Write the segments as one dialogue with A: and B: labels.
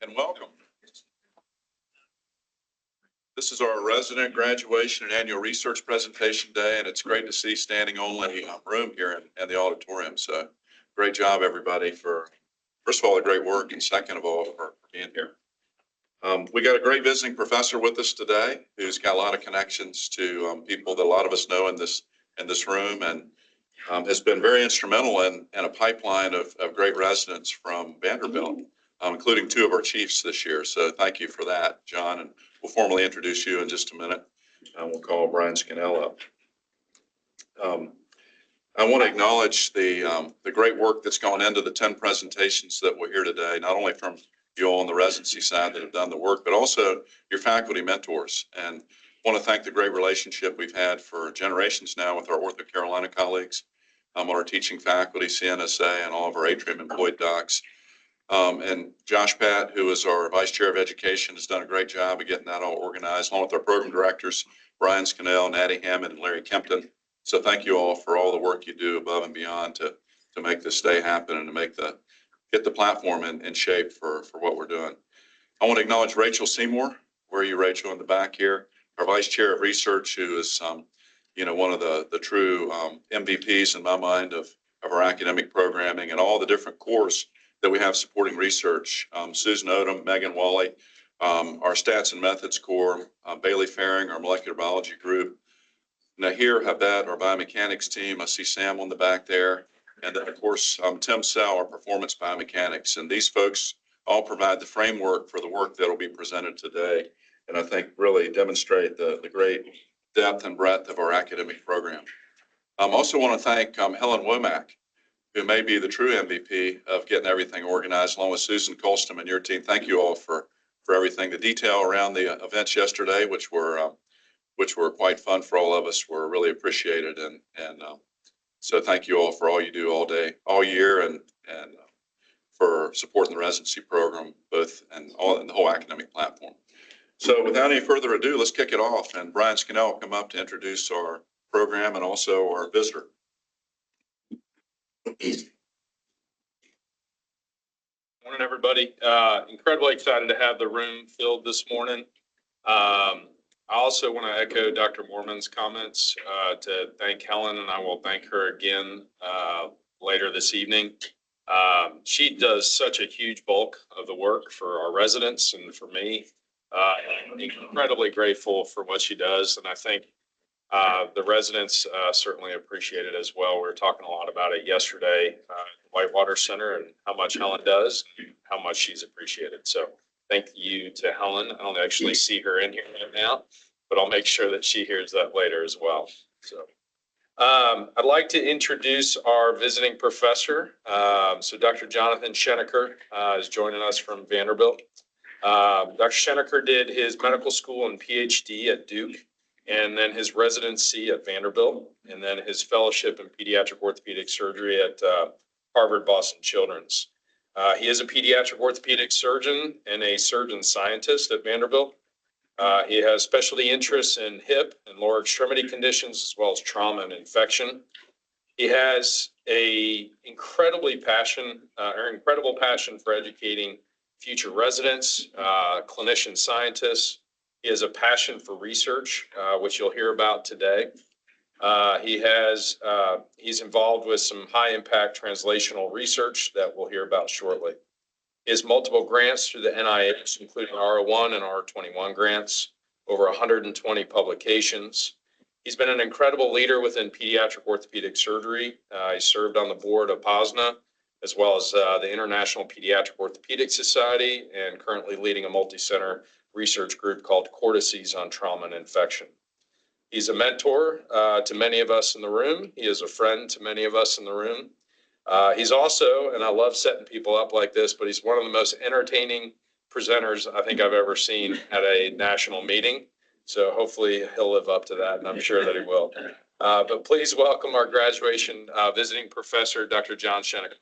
A: And welcome. This is our resident graduation and annual research presentation day, and it's great to see standing only room here in the auditorium. So great job, everybody, for, first of all, the great work, and second of all, for being here. We got a great visiting professor with us today who's got a lot of connections to people that a lot of us know in this room, and has been very instrumental in a pipeline of great residents from Vanderbilt, including two of our chiefs this year. So thank you for that, John. And we'll formally introduce you in just a minute. We'll call Brian Scannell up. I want to acknowledge the great work that's gone into the 10 presentations that we'll hear today, not only from you all on the residency side that have done the work, but also your faculty mentors. And I want to thank the great relationship we've had for generations now with our Ortho Carolina colleagues, our teaching faculty, CNSA, and all of our Atrium employed docs. And Josh Pat, who is our Vice Chair of Education, has done a great job of getting that all organized, along with our program directors, Brian Scannell, Natty Hammond, and Larry Kempton. So thank you all for all the work you do above and beyond to make this day happen and to get the platform in shape for what we're doing. I want to acknowledge Rachel Seymour. Where are you, Rachel, in the back here? Our Vice Chair of Research, who is one of the true MVPs in my mind of our academic programming and all the different cores that we have supporting research. Susan Odom, Megan Wally, our Stats and Methods core, Bailey Faring, our molecular biology group, Nahir Habet, our biomechanics team. I see Sam on the back there. And then, of course, Tim Sell, our performance biomechanics. And these folks all provide the framework for the work that will be presented today. And I think really demonstrate the great depth and breadth of our academic program. I also want to thank Helen Womack, who may be the true MVP of getting everything organized, along with Susan Colston and your team. Thank you all for everything. The detail around the events yesterday, which were quite fun for all of us, were really appreciated. And so thank you all for all you do all day, all year, and for supporting the residency program, both and the whole academic platform. So without any further ado, let's kick it off. And Brian Scannell will come up to introduce our program and also our visitor.
B: Morning, everybody. Incredibly excited to have the room filled this morning. I also want to echo Dr. Moorman's comments to thank Helen, and I will thank her again later this evening. She does such a huge bulk of the work for our residents and for me. I'm incredibly grateful for what she does, and I think the residents certainly appreciate it as well. We were talking a lot about it yesterday at the Whitewater Center and how much Helen does and how much she's appreciated. So thank you to Helen. I don't actually see her in here right now, but I'll make sure that she hears that later as well. So I'd like to introduce our visiting professor. So Dr. Jonathan Schenecker is joining us from Vanderbilt. Dr. Schenecker did his medical school and PhD at Duke, and then his residency at Vanderbilt, and then his fellowship in pediatric orthopedic surgery at Harvard Boston Children's. He is a pediatric orthopedic surgeon and a surgeon scientist at Vanderbilt. He has specialty interests in hip and lower extremity conditions, as well as trauma and infection. He has a incredible passion for educating future residents, clinician scientists. He has a passion for research, which you'll hear about today. He's involved with some high impact translational research that we'll hear about shortly. He has multiple grants through the NIH, including R01 and R21 grants, over 120 publications. He's been an incredible leader within pediatric orthopedic surgery. He served on the board of POSNA, as well as the International Pediatric Orthopedic Society, and currently leading a multi-center research group called Cortices on Trauma and Infection. He's a mentor to many of us in the room. He is a friend to many of us in the room. He's also, and I love setting people up like this, but he's one of the most entertaining presenters I think I've ever seen at a national meeting. So hopefully he'll live up to that, and I'm sure that he will. But please welcome our graduation visiting professor, Dr. John Schoenecker.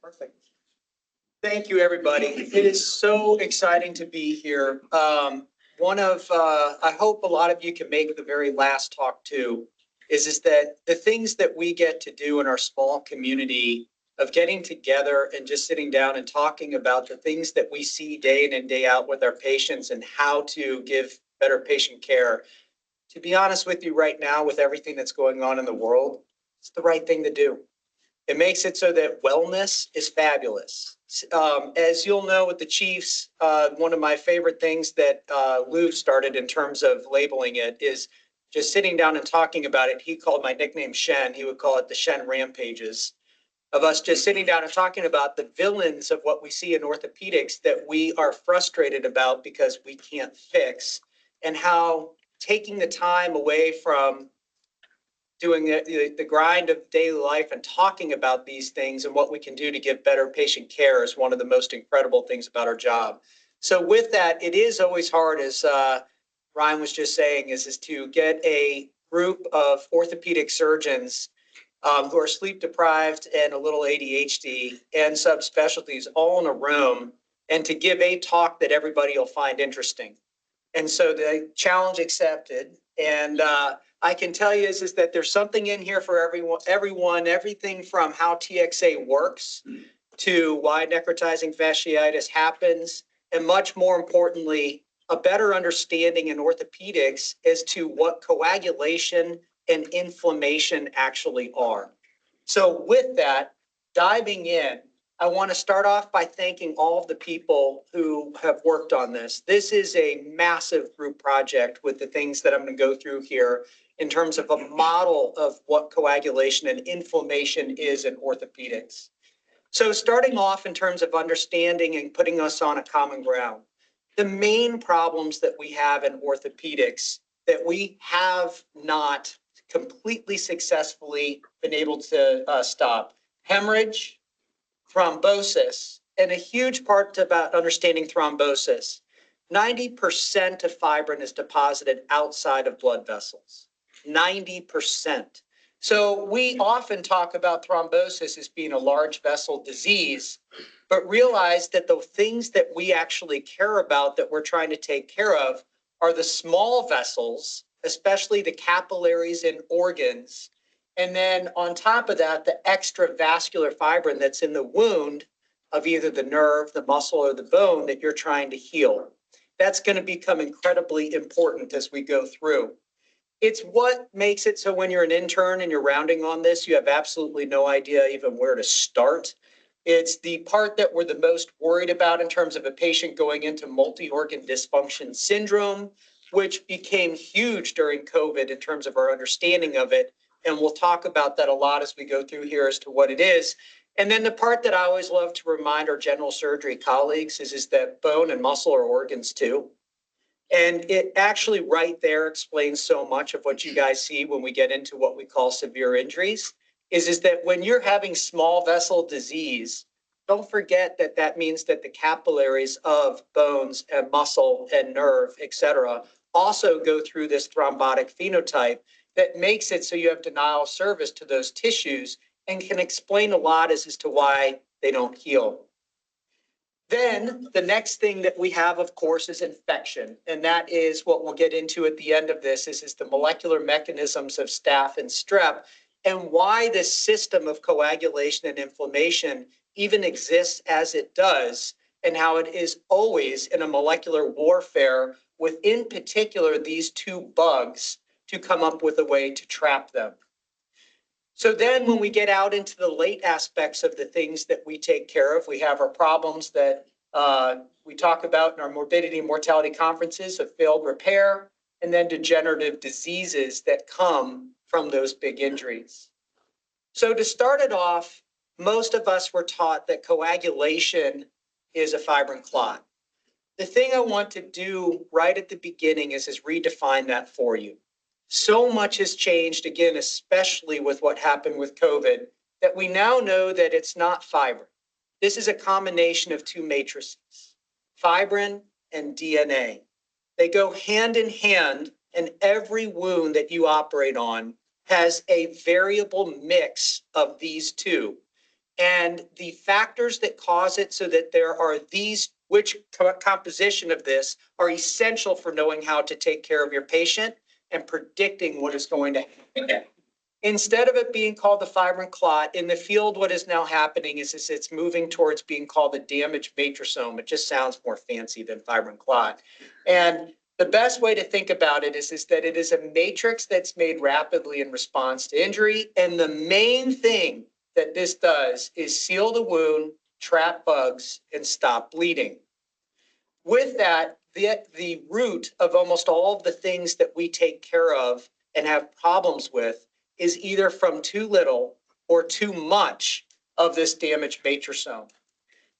C: Perfect. Thank you, everybody. It is so exciting to be here. I hope a lot of you can make the very last talk too, is that the things that we get to do in our small community of getting together and just sitting down and talking about the things that we see day in and day out with our patients and how to give better patient care. To be honest with you right now, with everything that's going on in the world, it's the right thing to do. It makes it so that wellness is fabulous. As you'll know with the Chiefs, one of my favorite things that Lou started in terms of labeling it is just sitting down and talking about it. He called my nickname Shen. He would call it the Shen Rampages, of us just sitting down and talking about the villains of what we see in orthopedics that we are frustrated about because we can't fix, and how taking the time away from doing the grind of daily life and talking about these things and what we can do to give better patient care is one of the most incredible things about our job. So with that, it is always hard, as Ryan was just saying, is to get a group of orthopedic surgeons who are sleep deprived and a little ADHD and subspecialties all in a room and to give a talk that everybody will find interesting. And so the challenge accepted. And I can tell you is that there's something in here for everyone, everything from how TXA works to why necrotizing fasciitis happens, and much more importantly, a better understanding in orthopedics as to what coagulation and inflammation actually are. So with that, diving in, I want to start off by thanking all of the people who have worked on this. This is a massive group project with the things that I'm going to go through here in terms of a model of what coagulation and inflammation is in orthopedics. So starting off in terms of understanding and putting us on a common ground, the main problems that we have in orthopedics that we have not completely successfully been able to stop: hemorrhage, thrombosis, and a huge part about understanding thrombosis. 90% of fibrin is deposited outside of blood vessels. 90%. So we often talk about thrombosis as being a large vessel disease, but realize that the things that we actually care about that we're trying to take care of are the small vessels, especially the capillaries and organs. And then on top of that, the extravascular fibrin that's in the wound of either the nerve, the muscle, or the bone that you're trying to heal. That's going to become incredibly important as we go through. It's what makes it so when you're an intern and you're rounding on this, you have absolutely no idea even where to start. It's the part that we're the most worried about in terms of a patient going into multi-organ dysfunction syndrome, which became huge during COVID in terms of our understanding of it. And we'll talk about that a lot as we go through here as to what it is. And then the part that I always love to remind our general surgery colleagues is that bone and muscle are organs too. And it actually right there explains so much of what you guys see when we get into what we call severe injuries, is that when you're having small vessel disease, don't forget that that means that the capillaries of bones and muscle and nerve, et cetera, also go through this thrombotic phenotype that makes it so you have denial of service to those tissues and can explain a lot as to why they don't heal. Then the next thing that we have, of course, is infection. And that is what we'll get into at the end of this is the molecular mechanisms of staph and strep and why this system of coagulation and inflammation even exists as it does. and how it is always in a molecular warfare with, in particular, these two bugs to come up with a way to trap them. So then when we get out into the late aspects of the things that we take care of, we have our problems that we talk about in our morbidity and mortality conferences of failed repair, and then degenerative diseases that come from those big injuries. So to start it off, most of us were taught that coagulation is a fibrin clot. The thing I want to do right at the beginning is redefine that for you. So much has changed, again, especially with what happened with COVID, that we now know that it's not fibrin. This is a combination of two matrices, fibrin and DNA. They go hand in hand, and every wound that you operate on has a variable mix of these two. And the factors that cause it so that there are these, which composition of this are essential for knowing how to take care of your patient and predicting what is going to happen. Instead of it being called the fibrin clot, in the field, what is now happening is it's moving towards being called the damaged matrosome. It just sounds more fancy than fibrin clot. And the best way to think about it is that it is a matrix that's made rapidly in response to injury. And the main thing that this does is seal the wound, trap bugs, and stop bleeding. With that, the root of almost all of the things that we take care of and have problems with is either from too little or too much of this damaged matrosome.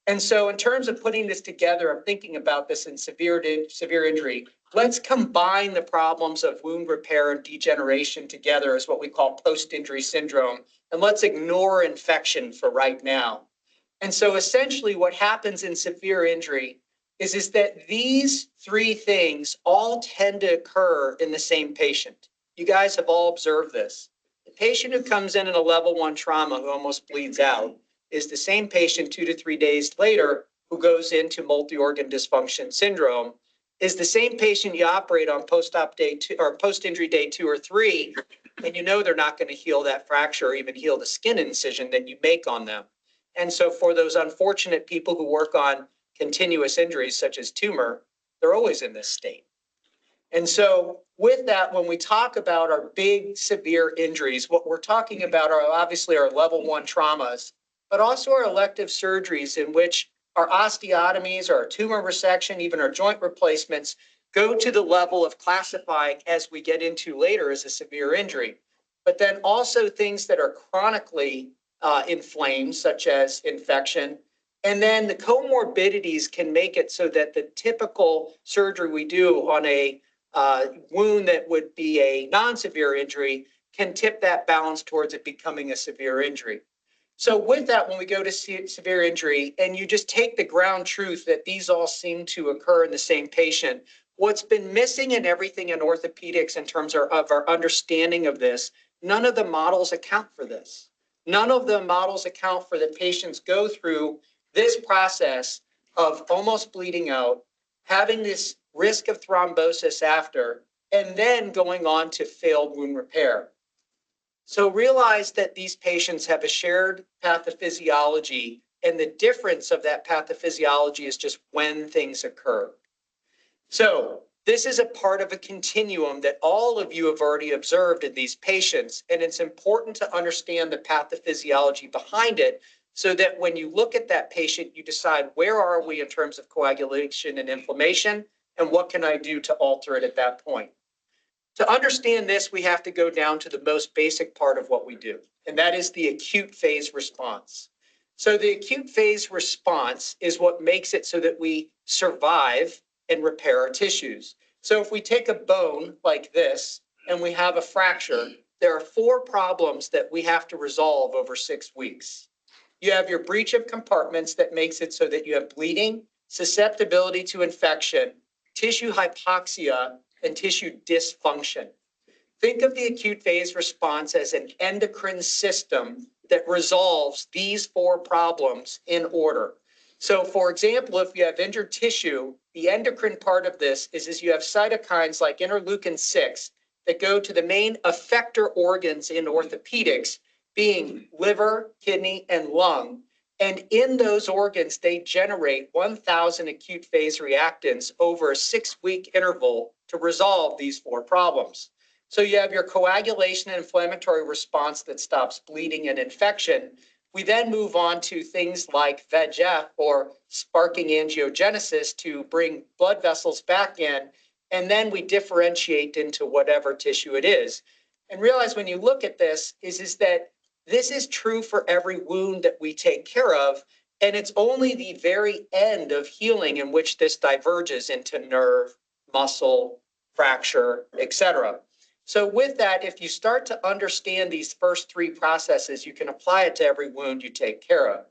C: And so in terms of putting this together, I'm thinking about this in severe injury. Let's combine the problems of wound repair and degeneration together as what we call post-injury syndrome. And let's ignore infection for right now. And so essentially what happens in severe injury is that these three things all tend to occur in the same patient. You guys have all observed this. The patient who comes in a level 1 trauma who almost bleeds out is the same patient 2 to 3 days later who goes into multi-organ dysfunction syndrome, is the same patient you operate on post-op day 2 or post-injury day 2 or 3, and you know they're not going to heal that fracture or even heal the skin incision that you make on them. And so for those unfortunate people who work on continuous injuries such as tumor, they're always in this state. And so with that, when we talk about our big severe injuries, what we're talking about are obviously our level 1 traumas, but also our elective surgeries in which our osteotomies, our tumor resection, even our joint replacements go to the level of classifying as we get into later as a severe injury. But then also things that are chronically inflamed, such as infection. And then the comorbidities can make it so that the typical surgery we do on a wound that would be a non-severe injury can tip that balance towards it becoming a severe injury. So with that, when we go to severe injury and you just take the ground truth that these all seem to occur in the same patient, what's been missing in everything in orthopedics in terms of our understanding of this, none of the models account for this. None of the models account for the patients go through this process of almost bleeding out, having this risk of thrombosis after, and then going on to failed wound repair. So realize that these patients have a shared pathophysiology, and the difference of that pathophysiology is just when things occur. So this is a part of a continuum that all of you have already observed in these patients, and it's important to understand the pathophysiology behind it so that when you look at that patient, you decide where are we in terms of coagulation and inflammation, and what can I do to alter it at that point. To understand this, we have to go down to the most basic part of what we do, and that is the acute phase response. So the acute phase response is what makes it so that we survive and repair our tissues. So if we take a bone like this and we have a fracture, there are 4 problems that we have to resolve over 6 weeks. You have your breach of compartments that makes it so that you have bleeding, susceptibility to infection, tissue hypoxia, and tissue dysfunction. Think of the acute phase response as an endocrine system that resolves these 4 problems in order. So for example, if you have injured tissue, the endocrine part of this is you have cytokines like interleukin-6 that go to the main effector organs in orthopedics, being liver, kidney, and lung. And in those organs, they generate 1,000 acute phase reactants over a 6-week interval to resolve these 4 problems. So you have your coagulation and inflammatory response that stops bleeding and infection. We then move on to things like VEGF or sparking angiogenesis to bring blood vessels back in. And then we differentiate into whatever tissue it is. And realize when you look at this is that this is true for every wound that we take care of. And it's only the very end of healing in which this diverges into nerve, muscle, fracture, etc. So with that, if you start to understand these first 3 processes, you can apply it to every wound you take care of.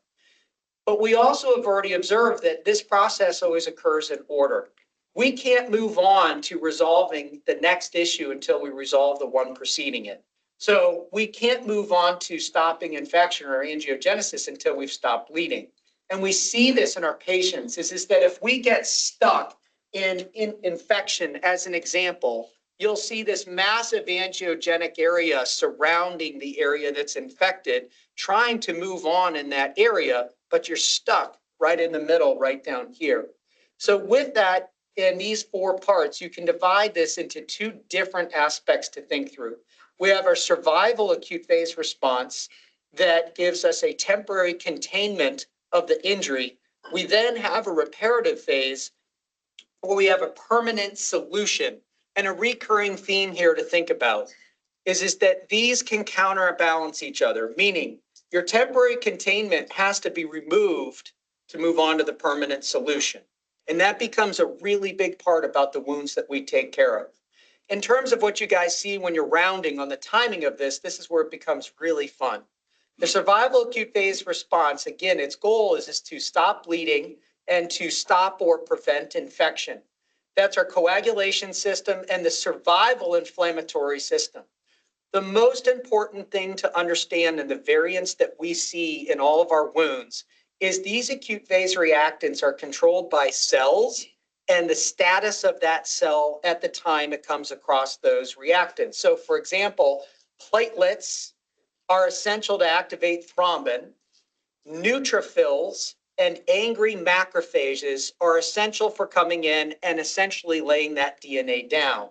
C: But we also have already observed that this process always occurs in order. We can't move on to resolving the next issue until we resolve the one preceding it. So we can't move on to stopping infection or angiogenesis until we've stopped bleeding. And we see this in our patients is that if we get stuck in infection, as an example, you'll see this massive angiogenic area surrounding the area that's infected, trying to move on in that area, but you're stuck right in the middle, right down here. So with that, in these 4 parts, you can divide this into 2 different aspects to think through. We have our survival acute phase response that gives us a temporary containment of the injury. We then have a reparative phase where we have a permanent solution. And a recurring theme here to think about is that these can counterbalance each other, meaning your temporary containment has to be removed to move on to the permanent solution. And that becomes a really big part about the wounds that we take care of. In terms of what you guys see when you're rounding on the timing of this is where it becomes really fun. The survival acute phase response, again, its goal is to stop bleeding and to stop or prevent infection. That's our coagulation system and the survival inflammatory system. The most important thing to understand in the variants that we see in all of our wounds is these acute phase reactants are controlled by cells and the status of that cell at the time it comes across those reactants. So for example, platelets are essential to activate thrombin. Neutrophils and angry macrophages are essential for coming in and essentially laying that DNA down.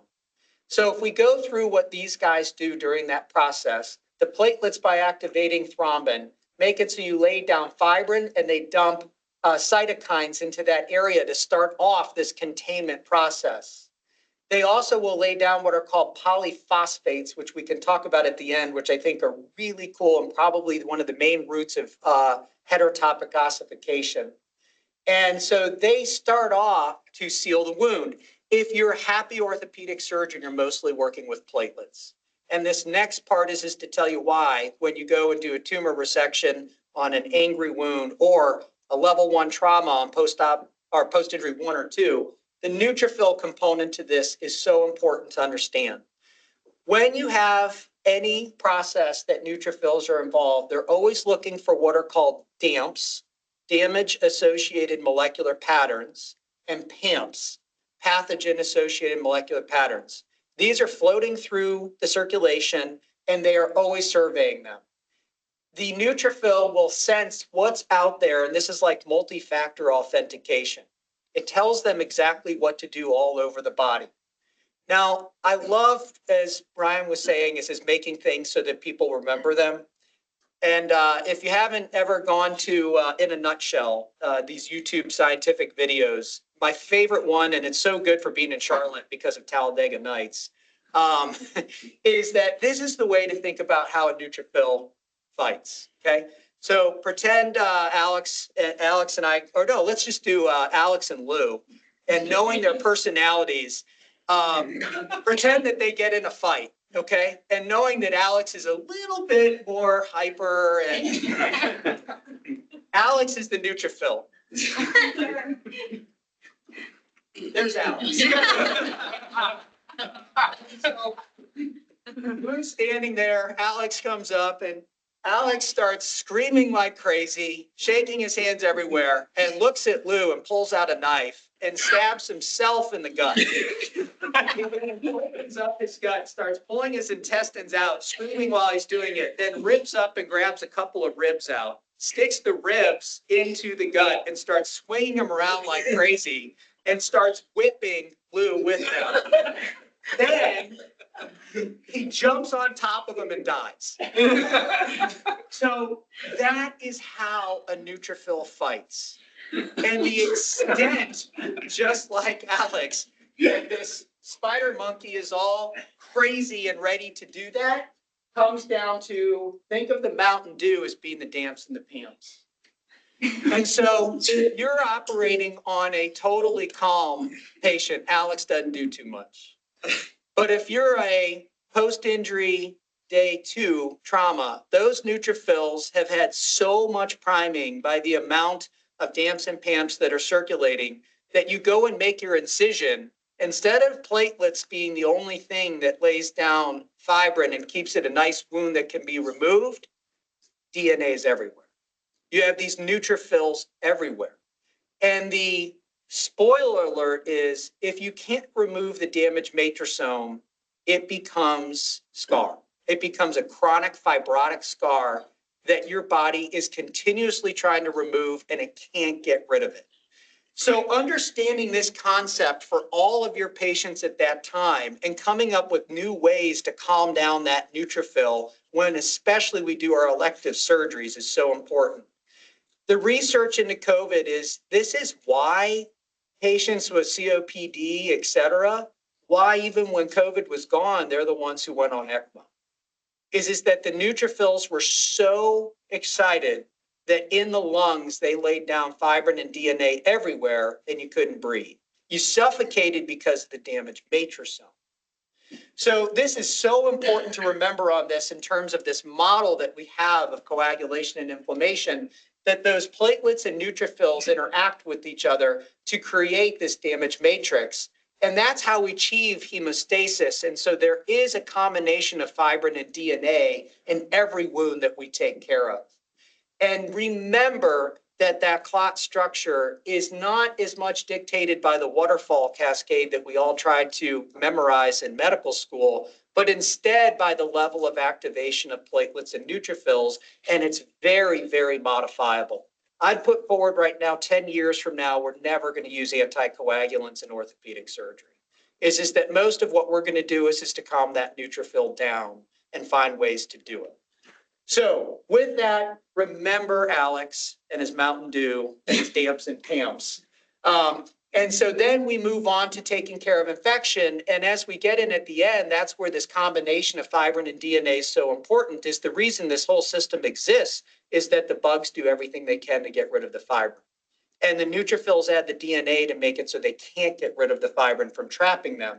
C: So if we go through what these guys do during that process, the platelets, by activating thrombin, make it so you lay down fibrin and they dump cytokines into that area to start off this containment process. They also will lay down what are called polyphosphates, which we can talk about at the end, which I think are really cool and probably one of the main roots of heterotopic ossification. And so they start off to seal the wound. If you're a happy orthopedic surgeon, you're mostly working with platelets. And this next part is to tell you why, when you go and do a tumor resection on an angry wound or a level 1 trauma on post-op or post-injury 1 or 2, the neutrophil component to this is so important to understand. When you have any process that neutrophils are involved, they're always looking for what are called DAMPs, damage-associated molecular patterns, and PAMPs, pathogen-associated molecular patterns. These are floating through the circulation, and they are always surveying them. The neutrophil will sense what's out there, and this is like multi-factor authentication. It tells them exactly what to do all over the body. Now, I love, as Brian was saying, is making things so that people remember them. And if you haven't ever gone to, in a nutshell, these YouTube scientific videos, my favorite one, and it's so good for being in Charlotte because of Talladega Nights, is that this is the way to think about how a neutrophil fights, okay? So pretend Alex and I, or no, let's just do Alex and Lou, and knowing their personalities, pretend that they get in a fight, okay? And knowing that Alex is a little bit more hyper, and Alex is the neutrophil. There's Alex. So Lou's standing there, Alex comes up, and Alex starts screaming like crazy, shaking his hands everywhere, and looks at Lou and pulls out a knife and stabs himself in the gut. He opens up his gut, starts pulling his intestines out, screaming while he's doing it, then rips up and grabs a couple of ribs out. sticks the ribs into the gut and starts swinging them around like crazy and starts whipping Lou with them. Then he jumps on top of him and dies. So that is how a neutrophil fights. And the extent, just like Alex, that this spider monkey is all crazy and ready to do that comes down to, think of the Mountain Dew as being the damps in the pants. And so if you're operating on a totally calm patient, Alex doesn't do too much. But if you're a post-injury day 2 trauma, those neutrophils have had so much priming by the amount of DAMPs and PAMPs that are circulating that you go and make your incision. Instead of platelets being the only thing that lays down fibrin and keeps it a nice wound that can be removed, DNA is everywhere. You have these neutrophils everywhere. And the spoiler alert is if you can't remove the damaged matrosome, it becomes scar. It becomes a chronic fibrotic scar that your body is continuously trying to remove and it can't get rid of it. So understanding this concept for all of your patients at that time and coming up with new ways to calm down that neutrophil when especially we do our elective surgeries is so important. The research into COVID this is why patients with COPD, et cetera, why even when COVID was gone, they're the ones who went on ECMO. Is that the neutrophils were so excited that in the lungs, they laid down fibrin and DNA everywhere and you couldn't breathe. You suffocated because of the damaged matrosome. So this is so important to remember on this in terms of this model that we have of coagulation and inflammation, that those platelets and neutrophils interact with each other to create this damaged matrix. And that's how we achieve hemostasis. And so there is a combination of fibrin and DNA in every wound that we take care of. And remember that clot structure is not as much dictated by the waterfall cascade that we all tried to memorize in medical school, but instead by the level of activation of platelets and neutrophils, and it's very, very modifiable. I'd put forward right now, 10 years from now, we're never going to use anticoagulants in orthopedic surgery. It's just that most of what we're going to do is just to calm that neutrophil down and find ways to do it. So with that, remember Alex and his Mountain Dew and his DAMPs and PAMPs. And so then we move on to taking care of infection. And as we get in at the end, that's where this combination of fibrin and DNA is so important, is the reason this whole system exists is that the bugs do everything they can to get rid of the fibrin. And the neutrophils add the DNA to make it so they can't get rid of the fibrin from trapping them.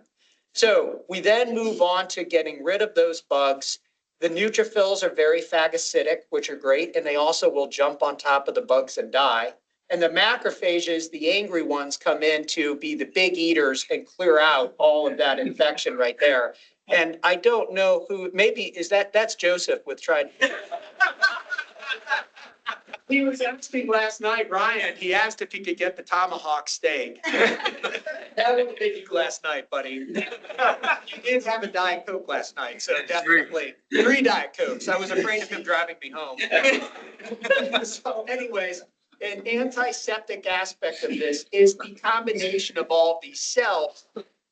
C: So we then move on to getting rid of those bugs. The neutrophils are very phagocytic, which are great, and they also will jump on top of the bugs and die. And the macrophages, the angry ones, come in to be the big eaters and clear out all of that infection right there. And I don't know who, maybe that's Joseph with Trident. He was asking last night, Ryan, he asked if he could get the tomahawk steak. That was big you last night, buddy. You did have a Diet Coke last night, so definitely 3 Diet Cokes. I was afraid of him driving me home. So anyways, an antiseptic aspect of this is the combination of all these cells.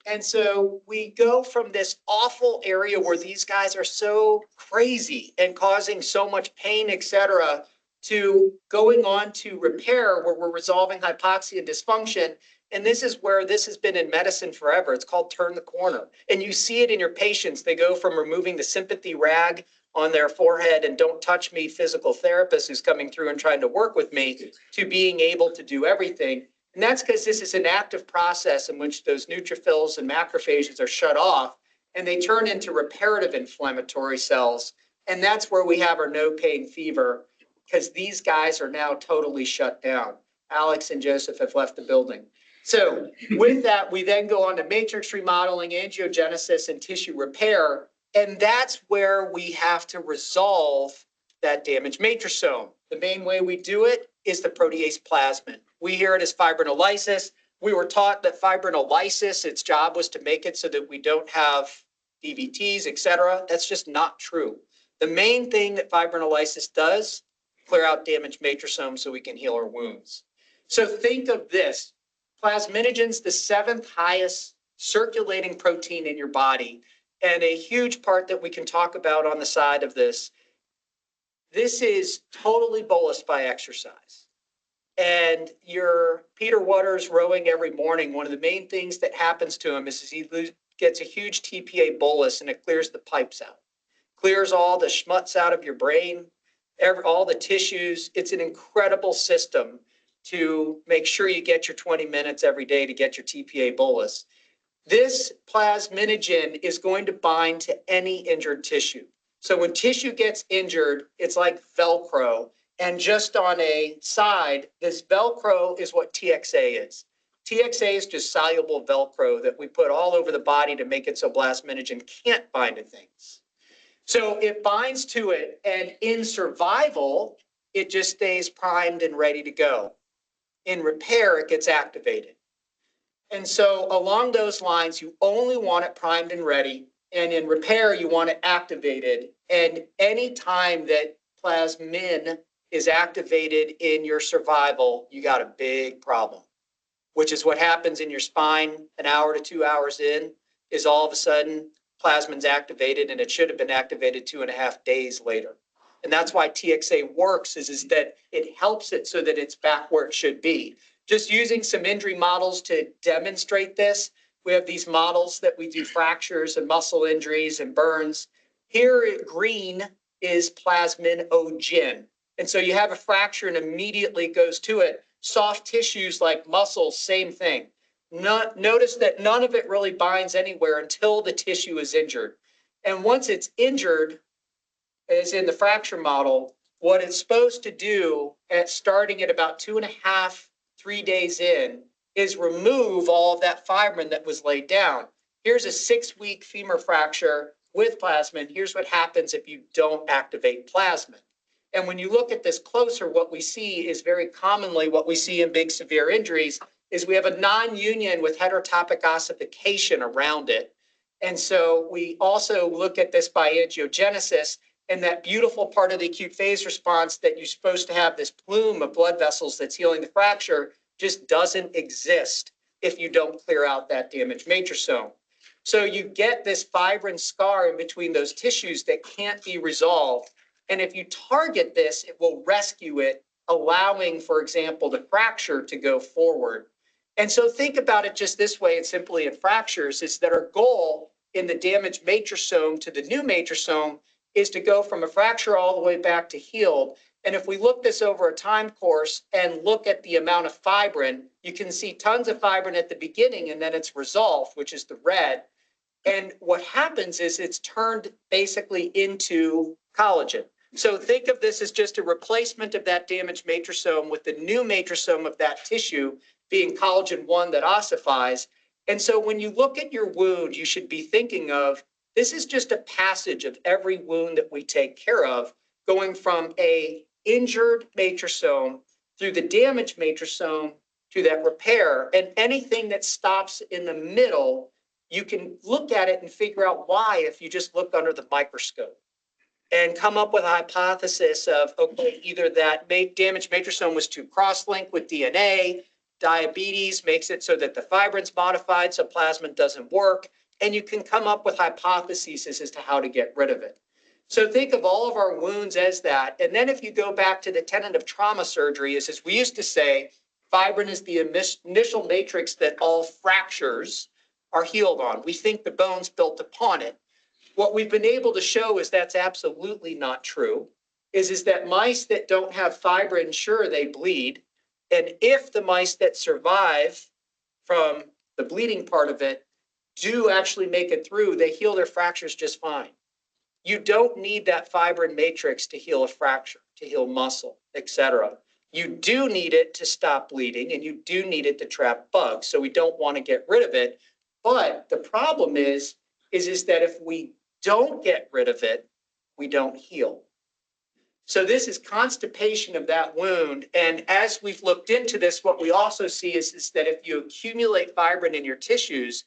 C: And so we go from this awful area where these guys are so crazy and causing so much pain, et cetera, to going on to repair where we're resolving hypoxia and dysfunction. And this is where this has been in medicine forever. It's called turn the corner. And you see it in your patients. They go from removing the sympathy rag on their forehead and don't touch me physical therapist who's coming through and trying to work with me to being able to do everything. And that's because this is an active process in which those neutrophils and macrophages are shut off and they turn into reparative inflammatory cells. And that's where we have our no pain fever, because these guys are now totally shut down. Alex and Joseph have left the building. So with that, we then go on to matrix remodeling, angiogenesis, and tissue repair. And that's where we have to resolve that damaged matrosome. The main way we do it is the protease plasmid. We hear it as fibrinolysis. We were taught that fibrinolysis, its job was to make it so that we don't have DVTs, et cetera. That's just not true. The main thing that fibrinolysis does, clear out damaged matrosomes so we can heal our wounds. So think of this. Plasminogen's the 7th highest circulating protein in your body, and a huge part that we can talk about on the side of this. This is totally bolused by exercise. And your Peter Waters rowing every morning, one of the main things that happens to him is he gets a huge TPA bolus and it clears the pipes out, clears all the schmutz out of your brain, all the tissues. It's an incredible system to make sure you get your 20 minutes every day to get your TPA bolus. This plasminogen is going to bind to any injured tissue. So when tissue gets injured, it's like Velcro. And just on a side, this Velcro is what TXA is. TXA is just soluble Velcro that we put all over the body to make it so plasminogen can't bind to things. So it binds to it, and in survival, it just stays primed and ready to go. In repair, it gets activated. And so along those lines, you only want it primed and ready. And in repair, you want it activated. And any time that plasmin is activated in your survival, you got a big problem, which is what happens in your spine an hour to 2 hours in, is all of a sudden plasmin's activated, and it should have been activated 2.5 days later. And that's why TXA works, is that it helps it so that it's back where it should be. Just using some injury models to demonstrate this, we have these models that we do fractures and muscle injuries and burns. Here, green is plasminogen. And so you have a fracture and immediately goes to it. Soft tissues like muscles, same thing. Notice that none of it really binds anywhere until the tissue is injured. And once it's injured, as in the fracture model, what it's supposed to do starting at about 2.5, 3 days in is remove all of that fibrin that was laid down. Here's a 6-week femur fracture with plasmin. Here's what happens if you don't activate plasmin. And when you look at this closer, what we see is very commonly what we see in big severe injuries is we have a non-union with heterotopic ossification around it. And so we also look at this by angiogenesis, and that beautiful part of the acute phase response that you're supposed to have this plume of blood vessels that's healing the fracture just doesn't exist if you don't clear out that damaged matrosome. So you get this fibrin scar in between those tissues that can't be resolved. And if you target this, it will rescue it, allowing, for example, the fracture to go forward. And so think about it just this way, and simply in fractures, is that our goal in the damaged matrosome to the new matrosome is to go from a fracture all the way back to healed. And if we look this over a time course and look at the amount of fibrin, you can see tons of fibrin at the beginning, and then it's resolved, which is the red. And what happens is it's turned basically into collagen. So think of this as just a replacement of that damaged matrosome with the new matrosome of that tissue being collagen 1 that ossifies. And so when you look at your wound, you should be thinking of, this is just a passage of every wound that we take care of, going from a injured matrosome through the damaged matrosome to that repair. And anything that stops in the middle, you can look at it and figure out why if you just look under the microscope and come up with a hypothesis of, okay, either that damaged matrosome was too cross-linked with DNA, diabetes makes it so that the fibrin's modified so plasmin doesn't work, and you can come up with hypotheses as to how to get rid of it. So think of all of our wounds as that. And then if you go back to the tenet of trauma surgery, is as we used to say, fibrin is the initial matrix that all fractures are healed on. We think the bone's built upon it. What we've been able to show is that's absolutely not true, is that mice that don't have fibrin, sure, they bleed. And if the mice that survive from the bleeding part of it do actually make it through, they heal their fractures just fine. You don't need that fibrin matrix to heal a fracture, to heal muscle, etc. You do need it to stop bleeding, and you do need it to trap bugs. So we don't want to get rid of it. But the problem is that if we don't get rid of it, we don't heal. So this is constipation of that wound. And as we've looked into this, what we also see is that if you accumulate fibrin in your tissues,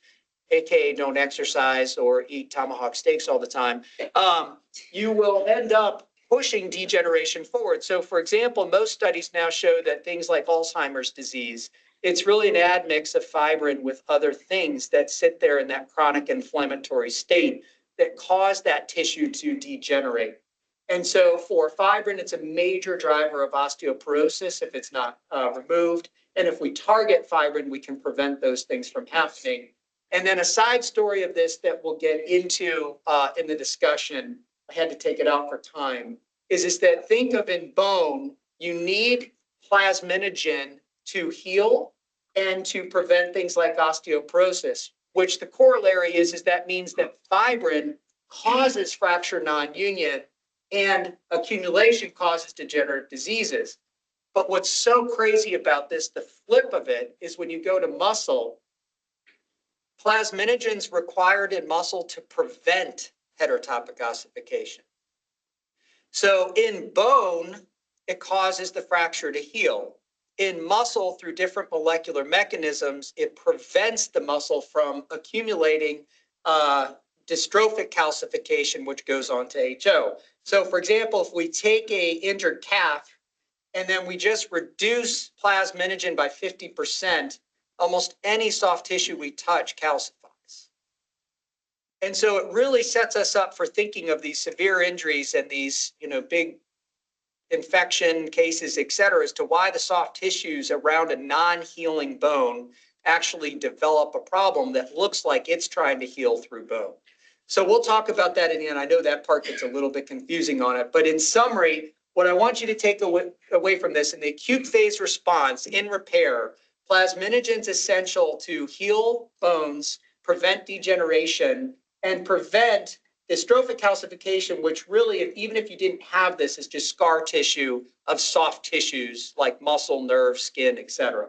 C: AKA don't exercise or eat tomahawk steaks all the time, you will end up pushing degeneration forward. So for example, most studies now show that things like Alzheimer's disease, it's really an admix of fibrin with other things that sit there in that chronic inflammatory state that cause that tissue to degenerate. And so for fibrin, it's a major driver of osteoporosis if it's not removed. And if we target fibrin, we can prevent those things from happening. And then a side story of this that we'll get into in the discussion, I had to take it out for time, is that think of in bone, you need plasminogen to heal and to prevent things like osteoporosis, which the corollary is that means that fibrin causes fracture non-union and accumulation causes degenerative diseases. But what's so crazy about this, the flip of it, is when you go to muscle, plasminogen's required in muscle to prevent heterotopic ossification. So in bone, it causes the fracture to heal. In muscle, through different molecular mechanisms, it prevents the muscle from accumulating dystrophic calcification, which goes on to HO. So for example, if we take a injured calf and then we just reduce plasminogen by 50%, almost any soft tissue we touch calcifies. And so it really sets us up for thinking of these severe injuries and these, big infection cases, et cetera, as to why the soft tissues around a non-healing bone actually develop a problem that looks like it's trying to heal through bone. So we'll talk about that in the end. I know that part gets a little bit confusing on it, but in summary, what I want you to take away from this, in the acute phase response in repair, plasminogen is essential to heal bones, prevent degeneration, and prevent dystrophic calcification, which really, even if you didn't have this, is just scar tissue of soft tissues like muscle, nerve, skin, et cetera.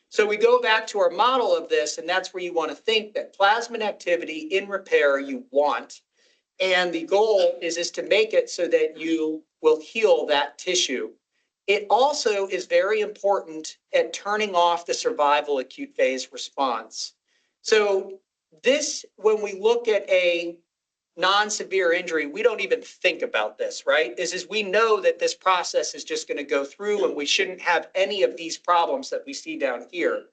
C: So we go back to our model of this, and that's where you want to think that plasmin activity in repair you want. And the goal is to make it so that you will heal that tissue. It also is very important at turning off the survival acute phase response. So this, when we look at a non-severe injury, we don't even think about this, right? Is we know that this process is just going to go through and we shouldn't have any of these problems that we see down here.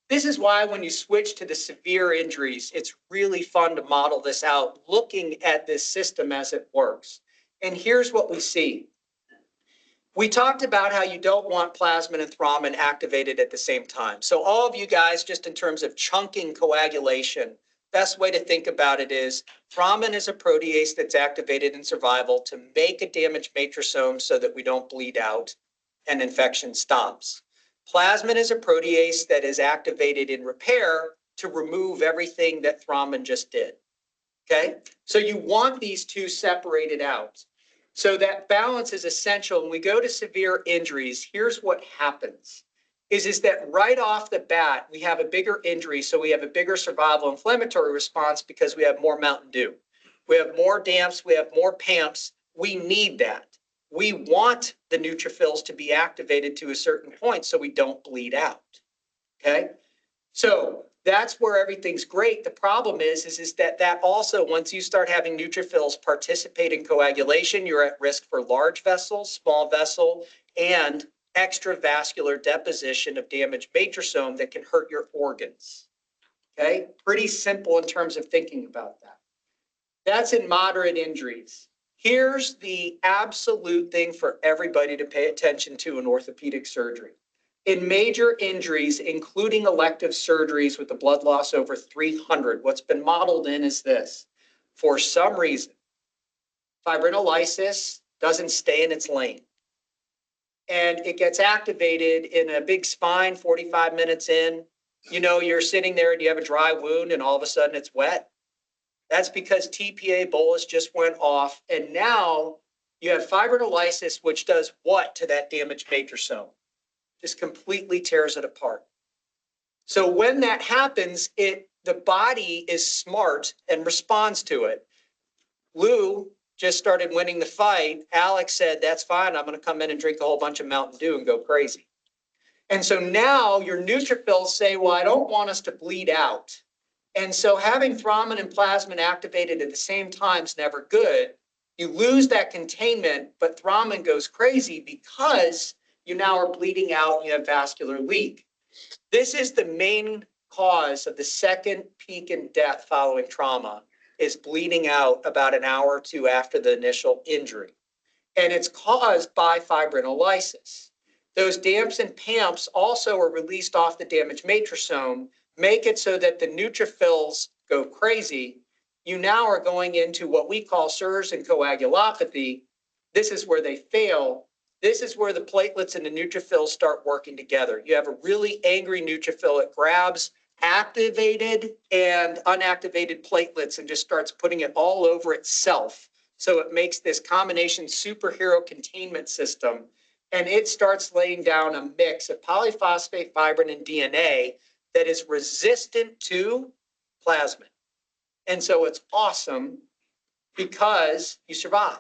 C: This is why when you switch to the severe injuries, it's really fun to model this out, looking at this system as it works. And here's what we see. We talked about how you don't want plasmin and thrombin activated at the same time. So all of you guys, just in terms of chunking coagulation, best way to think about it is thrombin is a protease that's activated in survival to make a damaged matrixome so that we don't bleed out and infection stops. Plasmin is a protease that is activated in repair to remove everything that thrombin just did. Okay, so you want these two separated out. So that balance is essential. When we go to severe injuries, here's what happens. Is that right off the bat, we have a bigger injury, so we have a bigger survival inflammatory response because we have more Mountain Dew. We have more DAMPs, we have more PAMPs. We need that. We want the neutrophils to be activated to a certain point so we don't bleed out, okay? So that's where everything's great. The problem is that also, once you start having neutrophils participate in coagulation, you're at risk for large vessel, small vessel, and extravascular deposition of damaged matrixome that can hurt your organs. Okay, pretty simple in terms of thinking about that. That's in moderate injuries. Here's the absolute thing for everybody to pay attention to in orthopedic surgery. In major injuries, including elective surgeries with a blood loss over 300, what's been modeled in is this. For some reason, fibrinolysis doesn't stay in its lane. And it gets activated in a big spine 45 minutes in. You're sitting there and you have a dry wound and all of a sudden it's wet. That's because TPA bolus just went off. And now you have fibrinolysis, which does what to that damaged matrixome? Just completely tears it apart. So when that happens, the body is smart and responds to it. Lou just started winning the fight. Alex said, that's fine. I'm going to come in and drink a whole bunch of Mountain Dew and go crazy. And so now your neutrophils say, well, I don't want us to bleed out. And so having thrombin and plasmin activated at the same time is never good. You lose that containment, but thrombin goes crazy because you now are bleeding out and you have vascular leak. This is the main cause of the second peak in death following trauma, is bleeding out about an hour or two after the initial injury. And it's caused by fibrinolysis. Those DAMPs and PAMPs also are released off the damaged matrixome, make it so that the neutrophils go crazy. You now are going into what we call SIRS and coagulopathy. This is where they fail. This is where the platelets and the neutrophils start working together. You have a really angry neutrophil. It grabs activated and unactivated platelets and just starts putting it all over itself. So it makes this combination superhero containment system, and it starts laying down a mix of polyphosphate, fibrin, and DNA that is resistant to plasmin. And so it's awesome because you survive.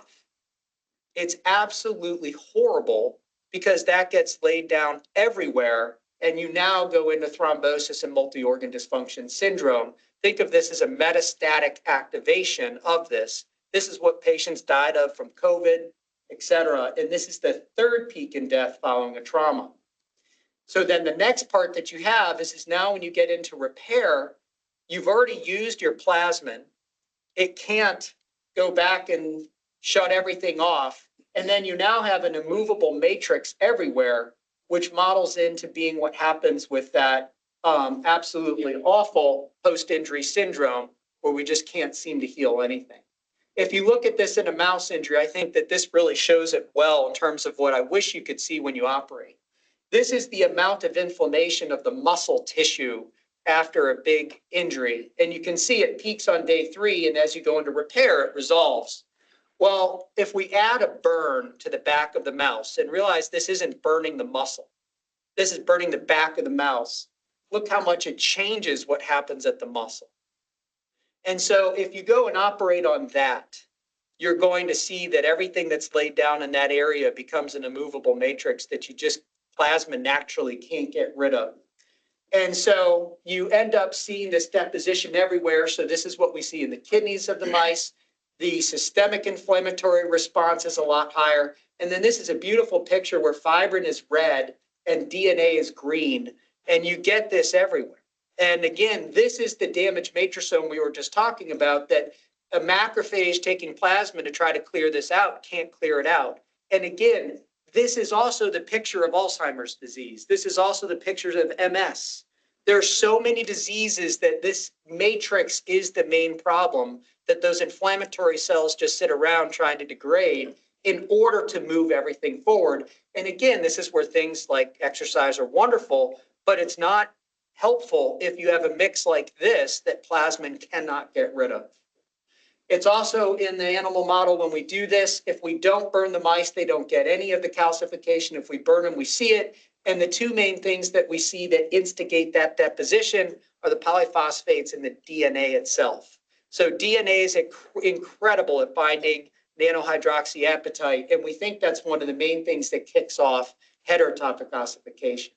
C: It's absolutely horrible because that gets laid down everywhere, and you now go into thrombosis and multi-organ dysfunction syndrome. Think of this as a metastatic activation of this. This is what patients died of from COVID, et cetera. And this is the third peak in death following a trauma. So then the next part that you have is now when you get into repair, you've already used your plasmin. It can't go back and shut everything off. And then you now have an immovable matrix everywhere, which models into being what happens with that absolutely awful post-injury syndrome, where we just can't seem to heal anything. If you look at this in a mouse injury, I think that this really shows it well in terms of what I wish you could see when you operate. This is the amount of inflammation of the muscle tissue after a big injury. And you can see it peaks on day 3, and as you go into repair, it resolves. Well, if we add a burn to the back of the mouse and realize this isn't burning the muscle, this is burning the back of the mouse, look how much it changes what happens at the muscle. And so if you go and operate on that, you're going to see that everything that's laid down in that area becomes an immovable matrix that you just plasma naturally can't get rid of. And so you end up seeing this deposition everywhere. So this is what we see in the kidneys of the mice. The systemic inflammatory response is a lot higher. And then this is a beautiful picture where fibrin is red and DNA is green. And you get this everywhere. And again, this is the damaged matrixome we were just talking about, that a macrophage taking plasma to try to clear this out can't clear it out. And again, this is also the picture of Alzheimer's disease. This is also the pictures of MS. There are so many diseases that this matrix is the main problem, that those inflammatory cells just sit around trying to degrade in order to move everything forward. And again, this is where things like exercise are wonderful, but it's not helpful if you have a mix like this that plasmin cannot get rid of. It's also in the animal model when we do this, if we don't burn the mice, they don't get any of the calcification. If we burn them, we see it. And the two main things that we see that instigate that deposition are the polyphosphates and the DNA itself. So DNA is incredible at binding nanohydroxyapatite, and we think that's one of the main things that kicks off heterotopic ossification.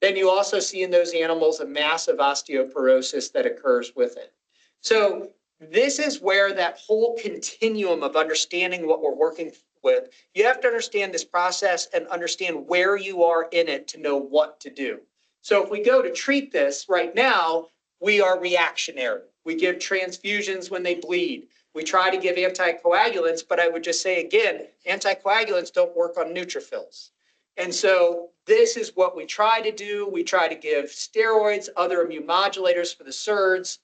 C: Then you also see in those animals a massive osteoporosis that occurs with it. So this is where that whole continuum of understanding what we're working with, you have to understand this process and understand where you are in it to know what to do. So if we go to treat this right now, we are reactionary. We give transfusions when they bleed. We try to give anticoagulants, but I would just say again, anticoagulants don't work on neutrophils. And so this is what we try to do. We try to give steroids, other immune modulators for the SERDs.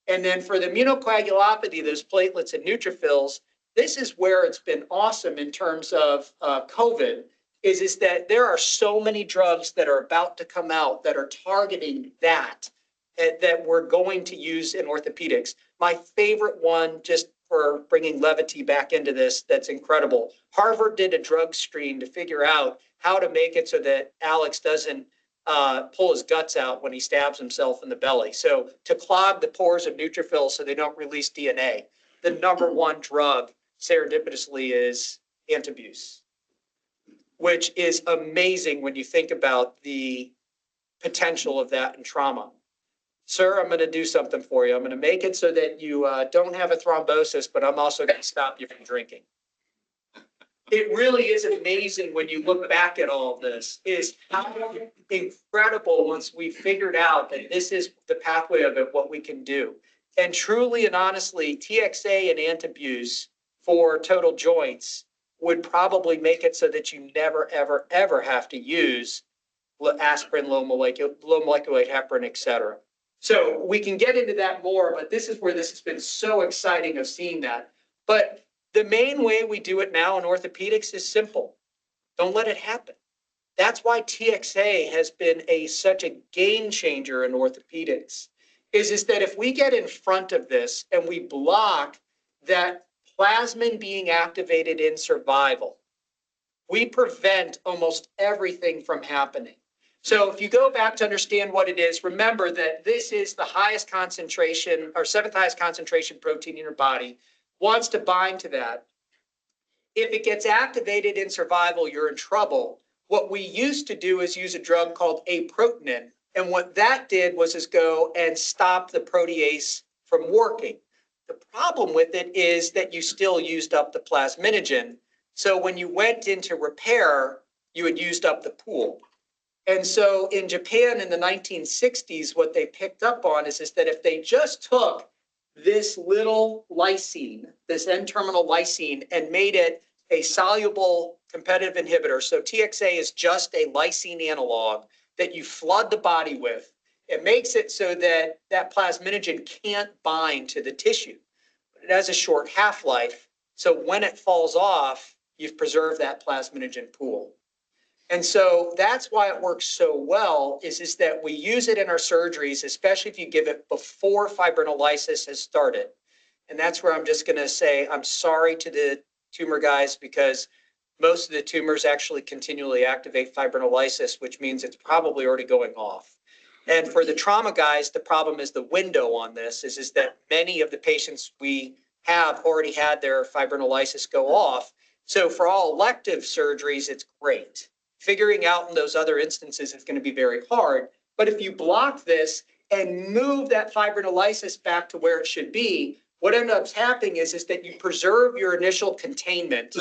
C: And then for the immunocoagulopathy, those platelets and neutrophils, this is where it's been awesome in terms of COVID, is that there are so many drugs that are about to come out that are targeting that we're going to use in orthopedics. My favorite one, just for bringing levity back into this, that's incredible. Harvard did a drug screen to figure out how to make it so that Alex doesn't pull his guts out when he stabs himself in the belly. So to clog the pores of neutrophils so they don't release DNA, the number one drug serendipitously is antabuse, which is amazing when you think about the potential of that in trauma. Sir, I'm going to do something for you. I'm going to make it so that you don't have a thrombosis, but I'm also going to stop you from drinking. it really is amazing when you look back at all of this, is how incredible once we figured out that this is the pathway of it, what we can do. And truly and honestly, TXA and antabuse for total joints would probably make it so that you never, ever, ever have to use aspirin, low molecular heparin, et cetera. So we can get into that more, but this is where this has been so exciting of seeing that. But the main way we do it now in orthopedics is simple. Don't let it happen. That's why TXA has been such a game changer in orthopedics, is that if we get in front of this and we block that plasmin being activated in survival, we prevent almost everything from happening. So if you go back to understand what it is, remember that this is the highest concentration or seventh highest concentration protein in your body, wants to bind to that. If it gets activated in survival, you're in trouble. What we used to do is use a drug called aprotenin. And what that did was go and stop the protease from working. The problem with it is that you still used up the plasminogen. So when you went into repair, you had used up the pool. And so in Japan in the 1960s, what they picked up on is that if they just took this little lysine, this N-terminal lysine, and made it a soluble competitive inhibitor. So TXA is just a lysine analog that you flood the body with. It makes it so that that plasminogen can't bind to the tissue. It has a short half-life. So when it falls off, you've preserved that plasminogen pool. And so that's why it works so well is that we use it in our surgeries, especially if you give it before fibrinolysis has started. And that's where I'm just going to say, I'm sorry to the tumor guys, because most of the tumors actually continually activate fibrinolysis, which means it's probably already going off. And for the trauma guys, the problem is the window on this is that many of the patients we have already had their fibrinolysis go off. So for all elective surgeries, it's great. Figuring out in those other instances is going to be very hard. But if you block this and move that fibrinolysis back to where it should be, what ends up happening is that you preserve your initial containment.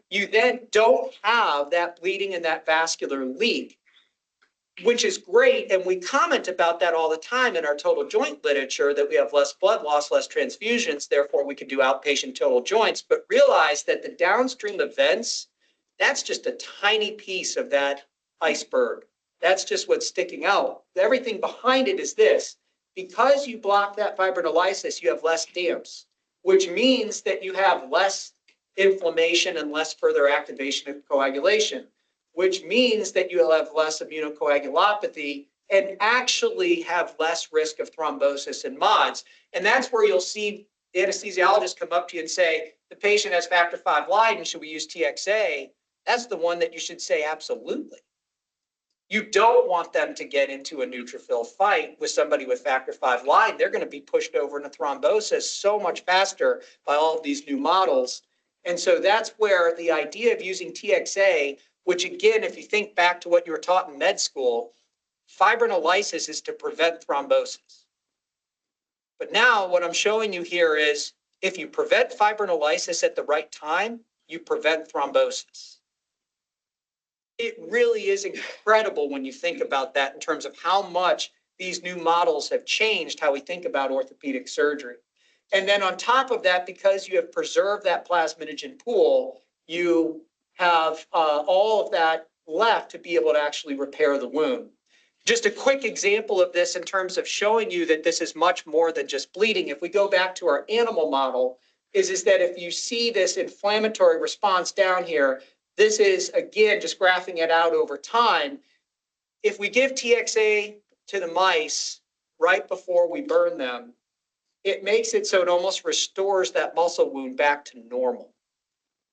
C: You then don't have that bleeding and that vascular leak, which is great. And we comment about that all the time in our total joint literature, that we have less blood loss, less transfusions, therefore we can do outpatient total joints. But realize that the downstream events, that's just a tiny piece of that iceberg. That's just what's sticking out. Everything behind it is this. Because you block that fibrinolysis, you have less DAMPs, which means that you have less inflammation and less further activation of coagulation, which means that you have less immunocoagulopathy and actually have less risk of thrombosis and MODS. And that's where you'll see the anesthesiologist come up to you and say, the patient has factor V Leiden, should we use TXA? That's the one that you should say absolutely. You don't want them to get into a neutrophil fight with somebody with factor V Leiden. They're going to be pushed over into thrombosis so much faster by all of these new models. And so that's where the idea of using TXA, which again, if you think back to what you were taught in med school, fibrinolysis is to prevent thrombosis. But now what I'm showing you here is if you prevent fibrinolysis at the right time, you prevent thrombosis. It really is incredible when you think about that in terms of how much these new models have changed how we think about orthopedic surgery. And then on top of that, because you have preserved that plasminogen pool, you have all of that left to be able to actually repair the wound. Just a quick example of this in terms of showing you that this is much more than just bleeding. If we go back to our animal model, is that if you see this inflammatory response down here, this is, again, just graphing it out over time. If we give TXA to the mice right before we burn them, it makes it so it almost restores that muscle wound back to normal.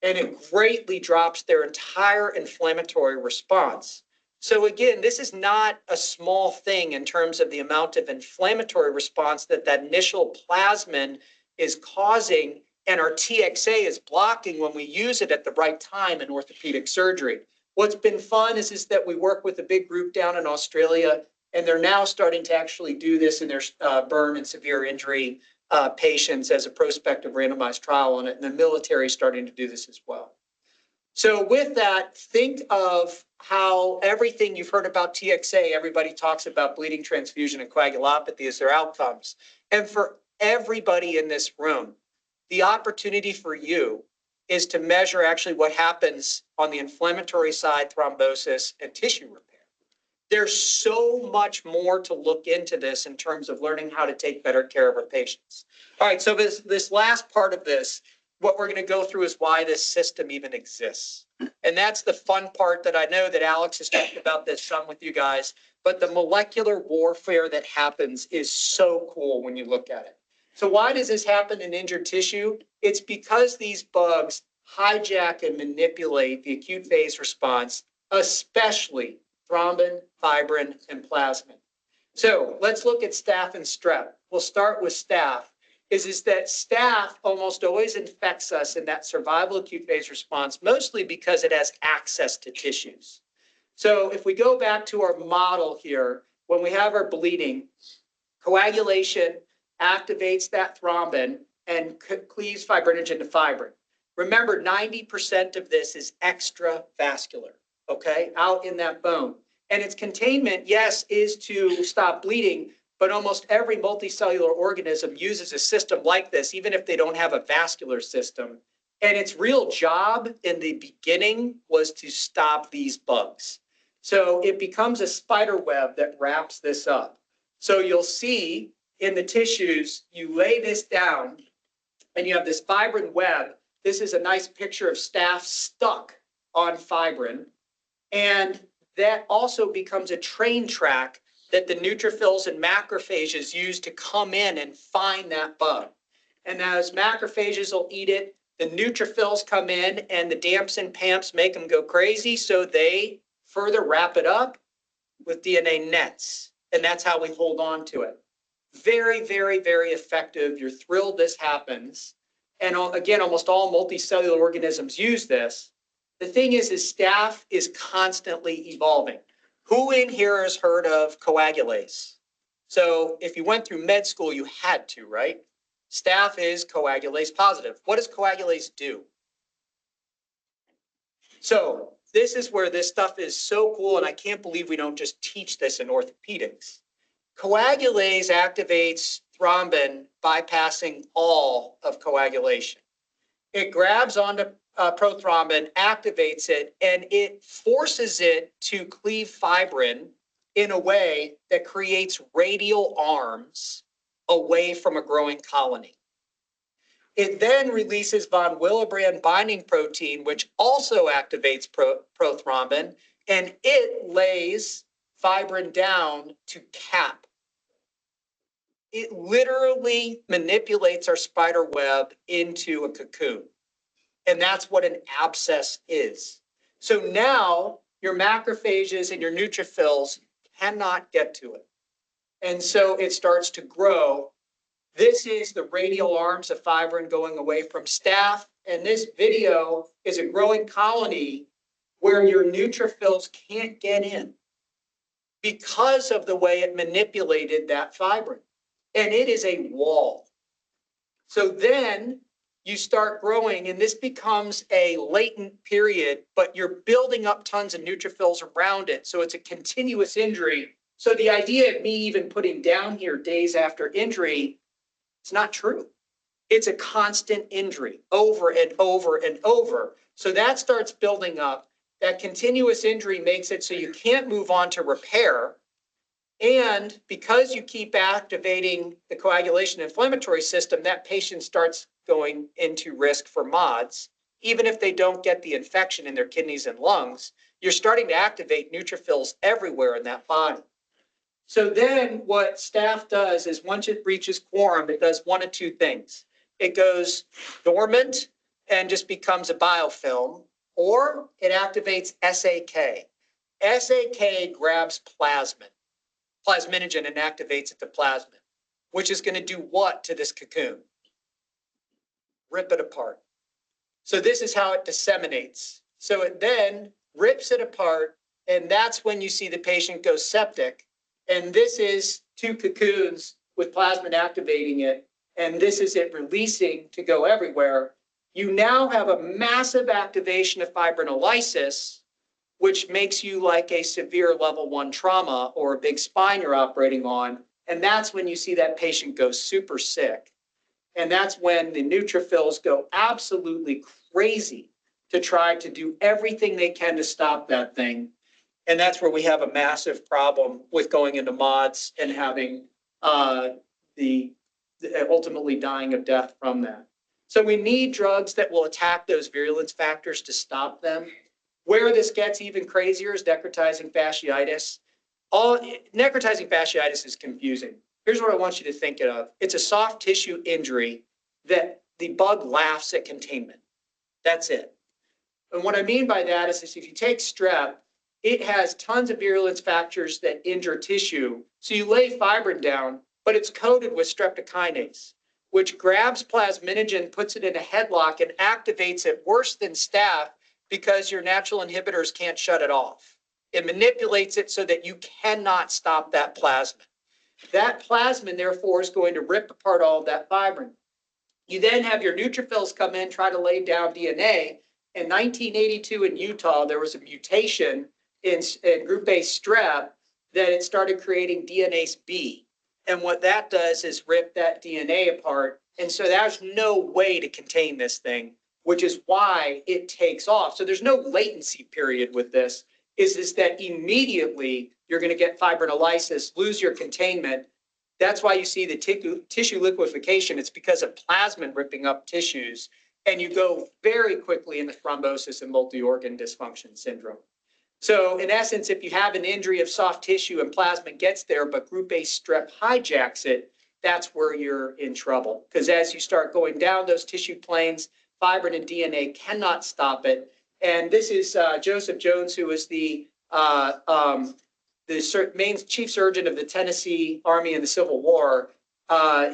C: And it greatly drops their entire inflammatory response. So again, this is not a small thing in terms of the amount of inflammatory response that initial plasmin is causing, and our TXA is blocking when we use it at the right time in orthopedic surgery. What's been fun is that we work with a big group down in Australia, and they're now starting to actually do this in their burn and severe injury patients as a prospective randomized trial on it, and the military is starting to do this as well. So with that, think of how everything you've heard about TXA, everybody talks about bleeding transfusion and coagulopathy as their outcomes. And for everybody in this room, the opportunity for you is to measure actually what happens on the inflammatory side, thrombosis and tissue repair. There's so much more to look into this in terms of learning how to take better care of our patients. All right, so this last part of this, what we're going to go through is why this system even exists. And that's the fun part that I know that Alex has talked about this some with you guys, but the molecular warfare that happens is so cool when you look at it. So why does this happen in injured tissue? It's because these bugs hijack and manipulate the acute phase response, especially thrombin, fibrin, and plasmin. So let's look at staph and strep. We'll start with staph. Is that staph almost always infects us in that survival acute phase response, mostly because it has access to tissues. So if we go back to our model here, when we have our bleeding, coagulation activates that thrombin and cleaves fibrinogen to fibrin. Remember, 90% of this is extravascular, okay, out in that bone. And its containment, yes, is to stop bleeding, but almost every multicellular organism uses a system like this, even if they don't have a vascular system. And its real job in the beginning was to stop these bugs. So it becomes a spider web that wraps this up. So you'll see in the tissues, you lay this down and you have this fibrin web. This is a nice picture of staph stuck on fibrin. And that also becomes a train track that the neutrophils and macrophages use to come in and find that bug. And as macrophages will eat it, the neutrophils come in and the DAMPs and PAMPs make them go crazy. So they further wrap it up with DNA nets. And that's how we hold on to it. Very, very, very effective. You're thrilled this happens. And again, almost all multicellular organisms use this. The thing is staph is constantly evolving. Who in here has heard of coagulase? So if you went through med school, you had to, right? Staph is coagulase positive. What does coagulase do? So this is where this stuff is so cool, and I can't believe we don't just teach this in orthopedics. Coagulase activates thrombin, bypassing all of coagulation. It grabs onto prothrombin, activates it, and it forces it to cleave fibrin in a way that creates radial arms away from a growing colony. It then releases von Willebrand binding protein, which also activates prothrombin, and it lays fibrin down to cap. It literally manipulates our spider web into a cocoon. And that's what an abscess is. So now your macrophages and your neutrophils cannot get to it. And so it starts to grow. This is the radial arms of fibrin going away from staph. And this video is a growing colony where your neutrophils can't get in because of the way it manipulated that fibrin. And it is a wall. So then you start growing, and this becomes a latent period, but you're building up tons of neutrophils around it. So it's a continuous injury. So the idea of me even putting down here days after injury, it's not true. It's a constant injury over and over and over. So that starts building up. That continuous injury makes it so you can't move on to repair. And because you keep activating the coagulation inflammatory system, that patient starts going into risk for MODS. Even if they don't get the infection in their kidneys and lungs, you're starting to activate neutrophils everywhere in that body. So then what staph does is once it reaches quorum, it does one of two things. It goes dormant and just becomes a biofilm, or it activates SAK. SAK grabs plasminogen and activates it to plasmin, which is going to do what to this cocoon? Rip it apart. So this is how it disseminates. So it then rips it apart, and that's when you see the patient go septic. And this is two cocoons with plasmin activating it, and this is it releasing to go everywhere. you now have a massive activation of fibrinolysis, which makes you like a severe level 1 trauma or a big spine you're operating on. And that's when you see that patient go super sick. And that's when the neutrophils go absolutely crazy to try to do everything they can to stop that thing. And that's where we have a massive problem with going into MODS and having the ultimately dying of death from that. So we need drugs that will attack those virulence factors to stop them. Where this gets even crazier is necrotizing fasciitis. Necrotizing fasciitis is confusing. Here's what I want you to think of. It's a soft tissue injury that the bug laughs at containment. That's it. And what I mean by that is if you take strep, it has tons of virulence factors that injure tissue. So you lay fibrin down, but it's coated with streptokinase, which grabs plasminogen, puts it in a headlock, and activates it worse than staph because your natural inhibitors can't shut it off. It manipulates it so that you cannot stop that plasmin. That plasmin, therefore, is going to rip apart all of that fibrin. You then have your neutrophils come in, try to lay down DNA. In 1982 in Utah, there was a mutation in group A strep that it started creating DNase B. And what that does is rip that DNA apart. And so there's no way to contain this thing, which is why it takes off. So there's no latency period with this, is that immediately you're going to get fibrinolysis, lose your containment. That's why you see the tissue liquefaction. It's because of plasmin ripping up tissues. And you go very quickly into thrombosis and multi-organ dysfunction syndrome. So in essence, if you have an injury of soft tissue and plasmin gets there, but group A strep hijacks it, that's where you're in trouble. Because as you start going down those tissue planes, fibrin and DNA cannot stop it. And this is Joseph Jones, who is the main chief surgeon of the Tennessee Army in the Civil War.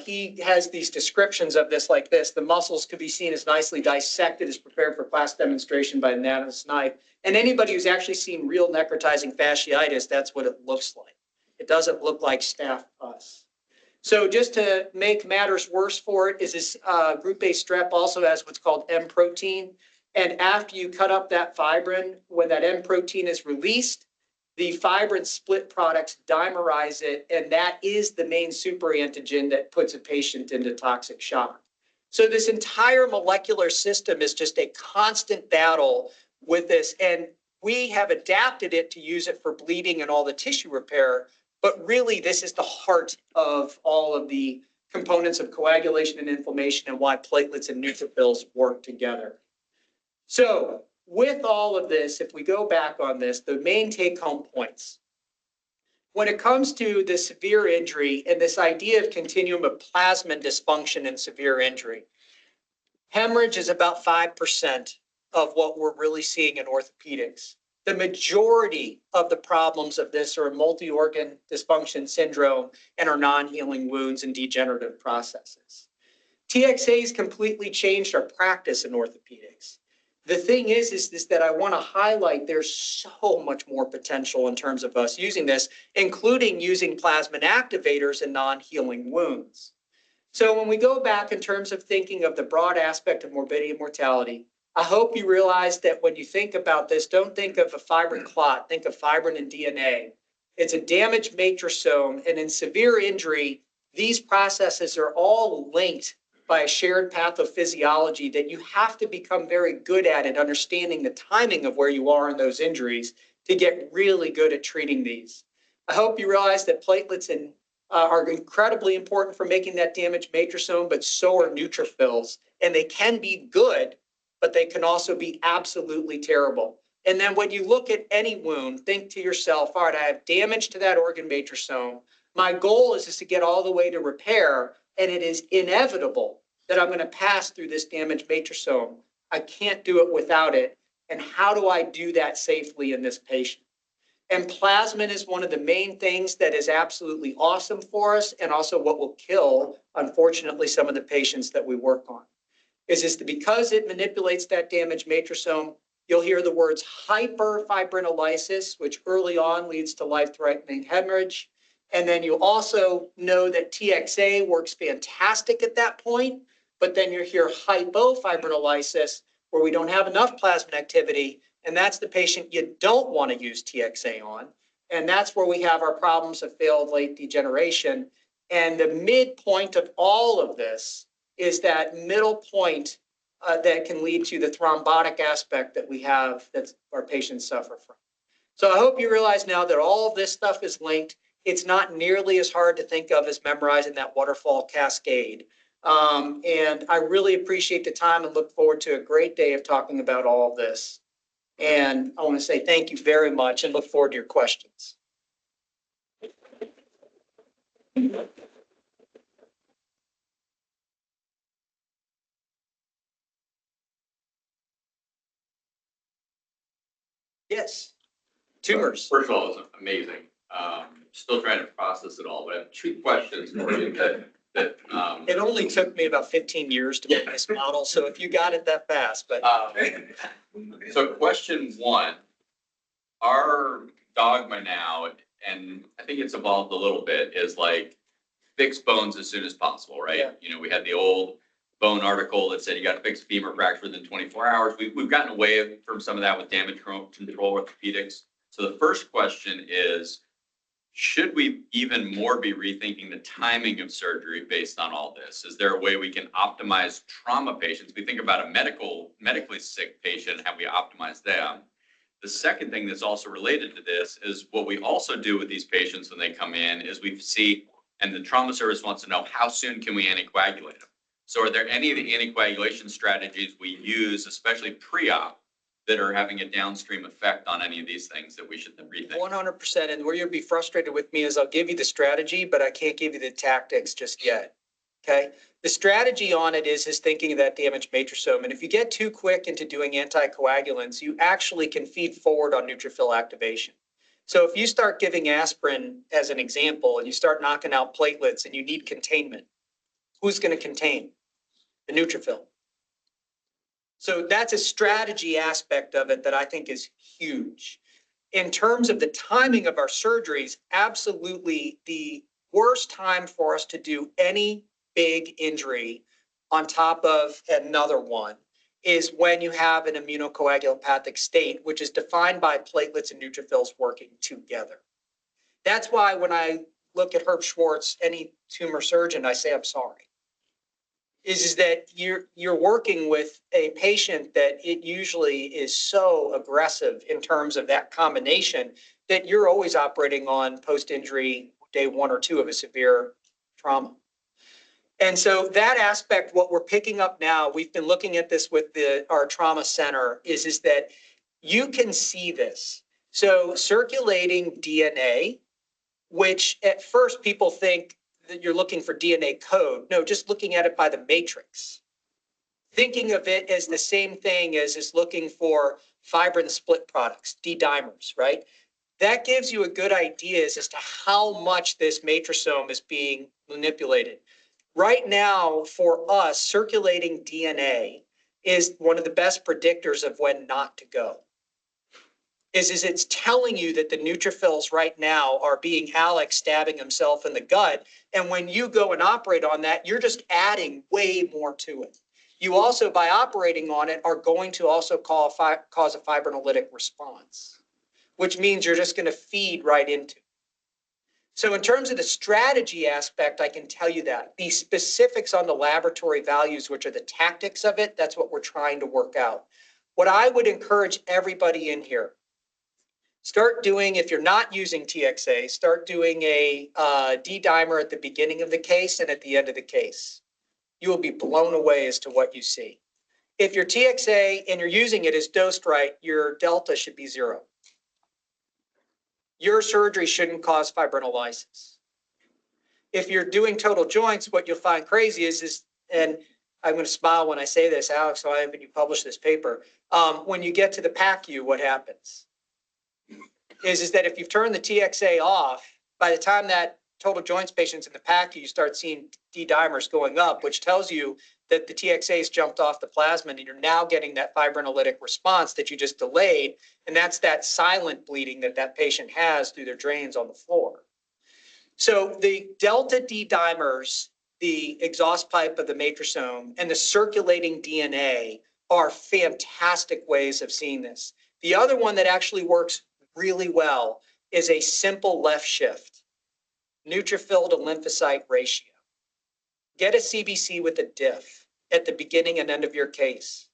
C: He has these descriptions of this like this. The muscles could be seen as nicely dissected, as prepared for class demonstration by an anatomist's knife. And anybody who's actually seen real necrotizing fasciitis, that's what it looks like. It doesn't look like staph pus. So just to make matters worse for it is this group A strep also has what's called M protein. And after you cut up that fibrin, when that M protein is released, the fibrin split products dimerize it, and that is the main superantigen that puts a patient into toxic shock. So this entire molecular system is just a constant battle with this, and we have adapted it to use it for bleeding and all the tissue repair, but really this is the heart of all of the components of coagulation and inflammation and why platelets and neutrophils work together. So with all of this, if we go back on this, the main take-home points. When it comes to the severe injury and this idea of continuum of plasmin dysfunction and severe injury, hemorrhage is about 5% of what we're really seeing in orthopedics. The majority of the problems of this are multi-organ dysfunction syndrome and are non-healing wounds and degenerative processes. TXA's completely changed our practice in orthopedics. The thing is that I want to highlight there's so much more potential in terms of us using this, including using plasmin activators in non-healing wounds. So when we go back in terms of thinking of the broad aspect of morbidity and mortality, I hope you realize that when you think about this, don't think of a fibrin clot, think of fibrin and DNA. It's a damaged matrixome, and in severe injury, these processes are all linked by a shared pathophysiology that you have to become very good at understanding the timing of where you are in those injuries to get really good at treating these. I hope you realize that platelets are incredibly important for making that damaged matrixome, but so are neutrophils, and they can be good, but they can also be absolutely terrible. And then when you look at any wound, think to yourself, all right, I have damage to that organ matrixome. My goal is to get all the way to repair, and it is inevitable that I'm going to pass through this damaged matrixome. I can't do it without it. And how do I do that safely in this patient? And plasmin is one of the main things that is absolutely awesome for us, and also what will kill, unfortunately, some of the patients that we work on. Is that because it manipulates that damaged matrixome, you'll hear the words hyperfibrinolysis, which early on leads to life-threatening hemorrhage. And then you also know that TXA works fantastic at that point, but then you hear hypofibrinolysis where we don't have enough plasmin activity, and that's the patient you don't want to use TXA on. And that's where we have our problems of failed late degeneration. And the midpoint of all of this is that middle point that can lead to the thrombotic aspect that we have that our patients suffer from. So I hope you realize now that all of this stuff is linked. It's not nearly as hard to think of as memorizing that waterfall cascade. And I really appreciate the time and look forward to a great day of talking about all of this. And I want to say thank you very much and look forward to your questions. Yes. Tumors.
D: First of all, it was amazing. Still trying to process it all, but I have two questions for you that.
C: It only took me about 15 years to make this model, so if you got it that fast, but.
D: So question one, our dogma now, and I think it's evolved a little bit, is like fix bones as soon as possible, right?
C: Yeah.
D: You know, we had the old bone article that said you got to fix femur fracture within 24 hours. We've gotten away from some of that with damage control orthopedics. So the first question is, should we even more be rethinking the timing of surgery based on all this? Is there a way we can optimize trauma patients? We think about a medically sick patient, how we optimize them. The second thing that's also related to this is what we also do with these patients when they come in is we see, and the trauma service wants to know, how soon can we anticoagulate them? So are there any of the anticoagulation strategies we use, especially pre-op, that are having a downstream effect on any of these things that we should rethink?
C: 100%. And where you'll be frustrated with me is I'll give you the strategy, but I can't give you the tactics just yet. Okay. The strategy on it is thinking of that damaged matrixome. And if you get too quick into doing anticoagulants, you actually can feed forward on neutrophil activation. So if you start giving aspirin as an example, and you start knocking out platelets and you need containment, who's going to contain? The neutrophil. So that's a strategy aspect of it that I think is huge. In terms of the timing of our surgeries, absolutely the worst time for us to do any big injury on top of another one is when you have an immunocoagulopathic state, which is defined by platelets and neutrophils working together. That's why when I look at Herb Schwartz, any tumor surgeon, I say, I'm sorry. Is that you're working with a patient that it usually is so aggressive in terms of that combination that you're always operating on post-injury day 1 or 2 of a severe trauma. And so that aspect, what we're picking up now, we've been looking at this with our trauma center, is that you can see this. So circulating DNA, which at first people think that you're looking for DNA code. No, just looking at it by the matrix. Thinking of it as the same thing as is looking for fibrin split products, D-dimers, right? That gives you a good idea as to how much this matrixome is being manipulated. Right now, for us, circulating DNA is one of the best predictors of when not to go. Is it's telling you that the neutrophils right now are being Alex stabbing himself in the gut. And when you go and operate on that, you're just adding way more to it. You also, by operating on it, are going to also cause a fibrinolytic response, which means you're just going to feed right into it. So in terms of the strategy aspect, I can tell you that. The specifics on the laboratory values, which are the tactics of it, that's what we're trying to work out. What I would encourage everybody in here, start doing, if you're not using TXA, start doing a D-dimer at the beginning of the case and at the end of the case. You will be blown away as to what you see. If you're TXA and you're using it as dosed right, your delta should be 0. Your surgery shouldn't cause fibrinolysis. If you're doing total joints, what you'll find crazy is, and I'm going to smile when I say this, Alex, so I haven't you published this paper. When you get to the PACU, what happens? Is that if you've turned the TXA off, by the time that total joints patient's in the PACU, you start seeing D-dimers going up, which tells you that the TXA's jumped off the plasmin and you're now getting that fibrinolytic response that you just delayed. And that's that silent bleeding that patient has through their drains on the floor. So the delta D-dimers the exhaust pipe of the matrosome and the circulating DNA are fantastic ways of seeing this. The other one that actually works really well is a simple left shift, neutrophil to lymphocyte ratio. Get a CBC with a diff at the beginning and end of your case.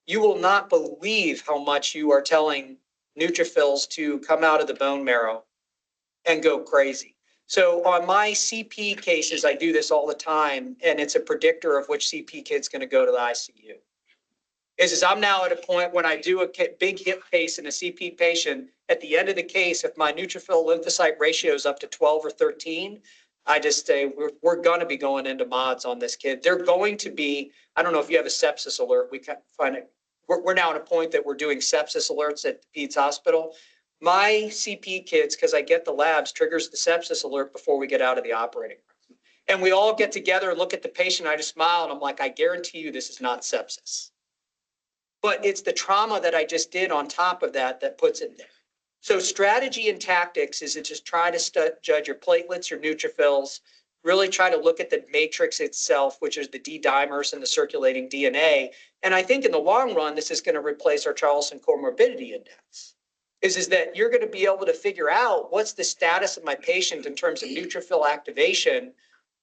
C: You will not believe how much you are telling neutrophils to come out of the bone marrow and go crazy. So on my CP cases, I do this all the time, and it's a predictor of which CP kid's going to go to the ICU. Is I'm now at a point when I do a big hip case in a CP patient, at the end of the case, if my neutrophil lymphocyte ratio is up to 12 or 13, I just say, we're going to be going into mods on this kid. They're going to be, I don't know if you have a sepsis alert. We can find it. We're now at a point that we're doing sepsis alerts at the Peds Hospital. My CP kids, because I get the labs, triggers the sepsis alert before we get out of the operating room. And we all get together and look at the patient. I just smile and I'm like, I guarantee you this is not sepsis. But it's the trauma that I just did on top of that that puts it there. So strategy and tactics is to just try to judge your platelets, your neutrophils, really try to look at the matrix itself, which is the D-dimers and the circulating DNA. And I think in the long run, this is going to replace our Charlson Comorbidity Index. Is that you're going to be able to figure out what's the status of my patient in terms of neutrophil activation,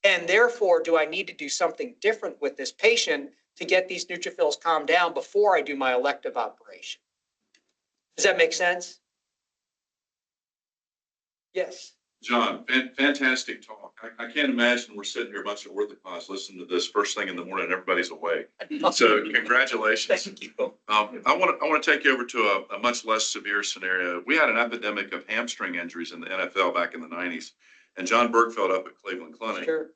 C: and therefore, do I need to do something different with this patient to get these neutrophils calmed down before I do my elective operation? Does that make sense? Yes.
A: John, fantastic talk. I can't imagine we're sitting here a bunch of orthopods listening to this first thing in the morning and everybody's awake. So congratulations.
C: Thank you.
A: I want to take you over to a much less severe scenario. We had an epidemic of hamstring injuries in the NFL back in the 90s. And John Bergfeld up at Cleveland Clinic
C: Sure.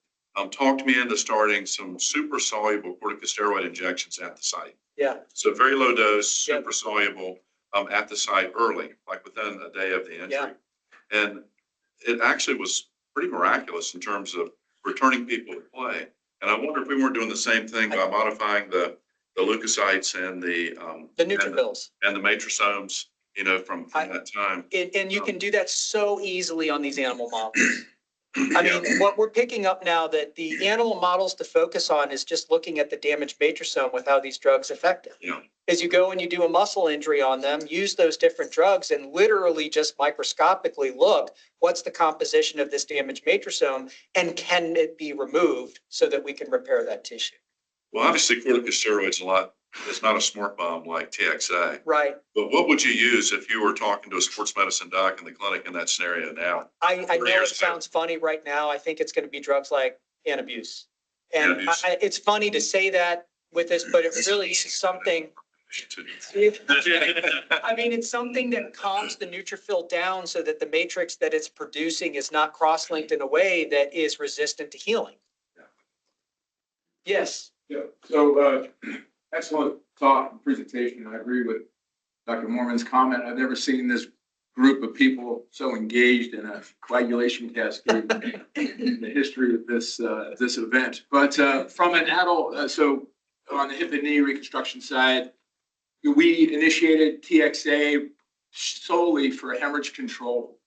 A: talked me into starting some super soluble corticosteroid injections at the site.
C: Yeah.
A: So very low dose,
C: Yep.
A: super soluble at the site early, like within a day of the injury.
C: Yeah.
A: And it actually was pretty miraculous in terms of returning people to play. And I wonder if we weren't doing the same thing by modifying the leukocytes and the
C: neutrophils.
A: and the matrosomes, from that time.
C: And you can do that so easily on these animal models. I mean, what we're picking up now that the animal models to focus on is just looking at the damaged matrosome with how these drugs affect it.
A: Yeah.
C: As you go and you do a muscle injury on them, use those different drugs and literally just microscopically look, what's the composition of this damaged matrosome and can it be removed so that we can repair that tissue?
A: Well, obviously corticosteroids it's not a smart bomb like TXA.
C: Right.
A: But what would you use if you were talking to a sports medicine doc in the clinic in that scenario now?
C: I know it
A: years ago.
C: sounds funny right now. I think it's going to be drugs like Antabuse. And
A: Antabuse.
C: it's funny to say that with this, but it really is something. I mean, it's something that calms the neutrophil down so that the matrix that it's producing is not cross-linked in a way that is resistant to healing. Yes.
E: Yeah, so excellent talk and presentation. I agree with Dr. Mormon's comment. I've never seen this group of people so engaged in a coagulation cascade in the history of this event. But from an adult, so on the hip and knee reconstruction side, we initiated TXA solely for hemorrhage control,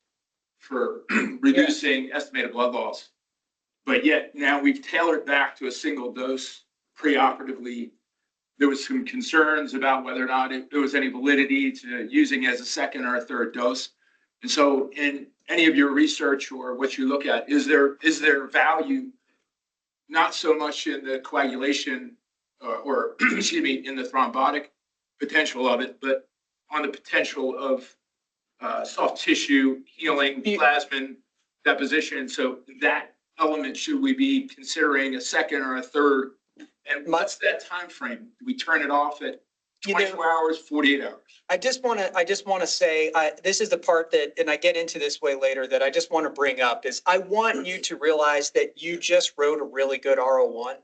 E: for reducing estimated blood loss. But yet now we've tailored back to a single dose preoperatively. There was some concerns about whether or not there was any validity to using as a second or a third dose. And so in any of your research or what you look at, is there value, not so much in the coagulation or excuse me, in the thrombotic potential of it, but on the potential of soft tissue healing, plasmin deposition? So that element, should we be considering a second or a third? And what's that time frame? Do we turn it off at 24 hours, 48 hours?
C: I just want to say, this is the part that, and I get into this way later, that I just want to bring up is I want you to realize that you just wrote a really good R01.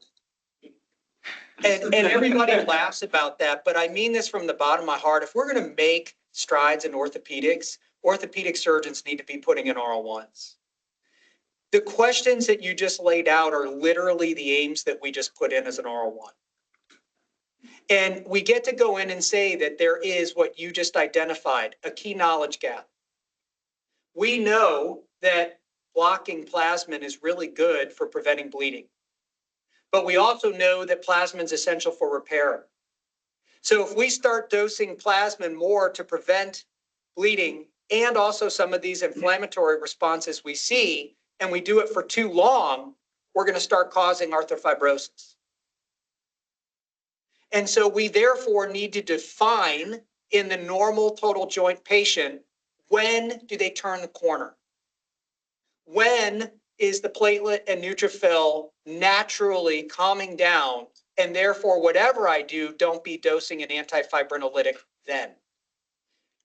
C: And everybody laughs about that, but I mean this from the bottom of my heart. If we're going to make strides in orthopedics, orthopedic surgeons need to be putting in R01s. The questions that you just laid out are literally the aims that we just put in as an R01. And we get to go in and say that there is what you just identified, a key knowledge gap. We know that blocking plasmin is really good for preventing bleeding. but we also know that plasmin is essential for repair. So if we start dosing plasmin more to prevent bleeding and also some of these inflammatory responses we see, and we do it for too long, we're going to start causing arthrofibrosis. And so we therefore need to define in the normal total joint patient, when do they turn the corner? When is the platelet and neutrophil naturally calming down? And therefore, whatever I do, don't be dosing an antifibrinolytic then.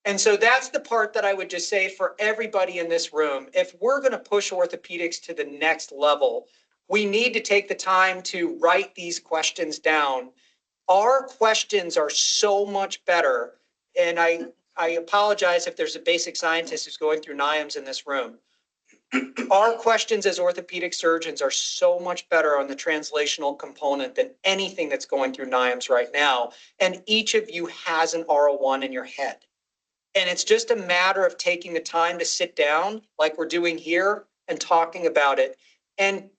C: And so that's the part that I would just say for everybody in this room. If we're going to push orthopedics to the next level, we need to take the time to write these questions down. Our questions are so much better. And I apologize if there's a basic scientist who's going through NIAMS in this room. Our questions as orthopedic surgeons are so much better on the translational component than anything that's going through NIAMS right now. And each of you has an R01 in your head. And it's just a matter of taking the time to sit down like we're doing here and talking about it. And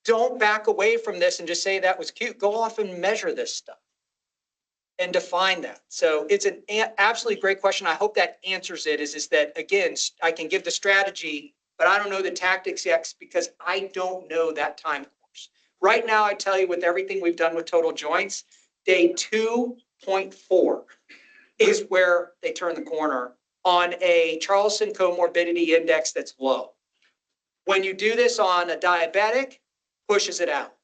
C: don't back away from this and just say that was cute. Go off and measure this stuff and define that. So it's an absolutely great question. I hope that answers it is that, again, I can give the strategy, but I don't know the tactics yet because I don't know that time course. Right now, I tell you with everything we've done with total joints, day 2.4 is where they turn the corner on a Charlson comorbidity index that's low. When you do this on a diabetic, pushes it out.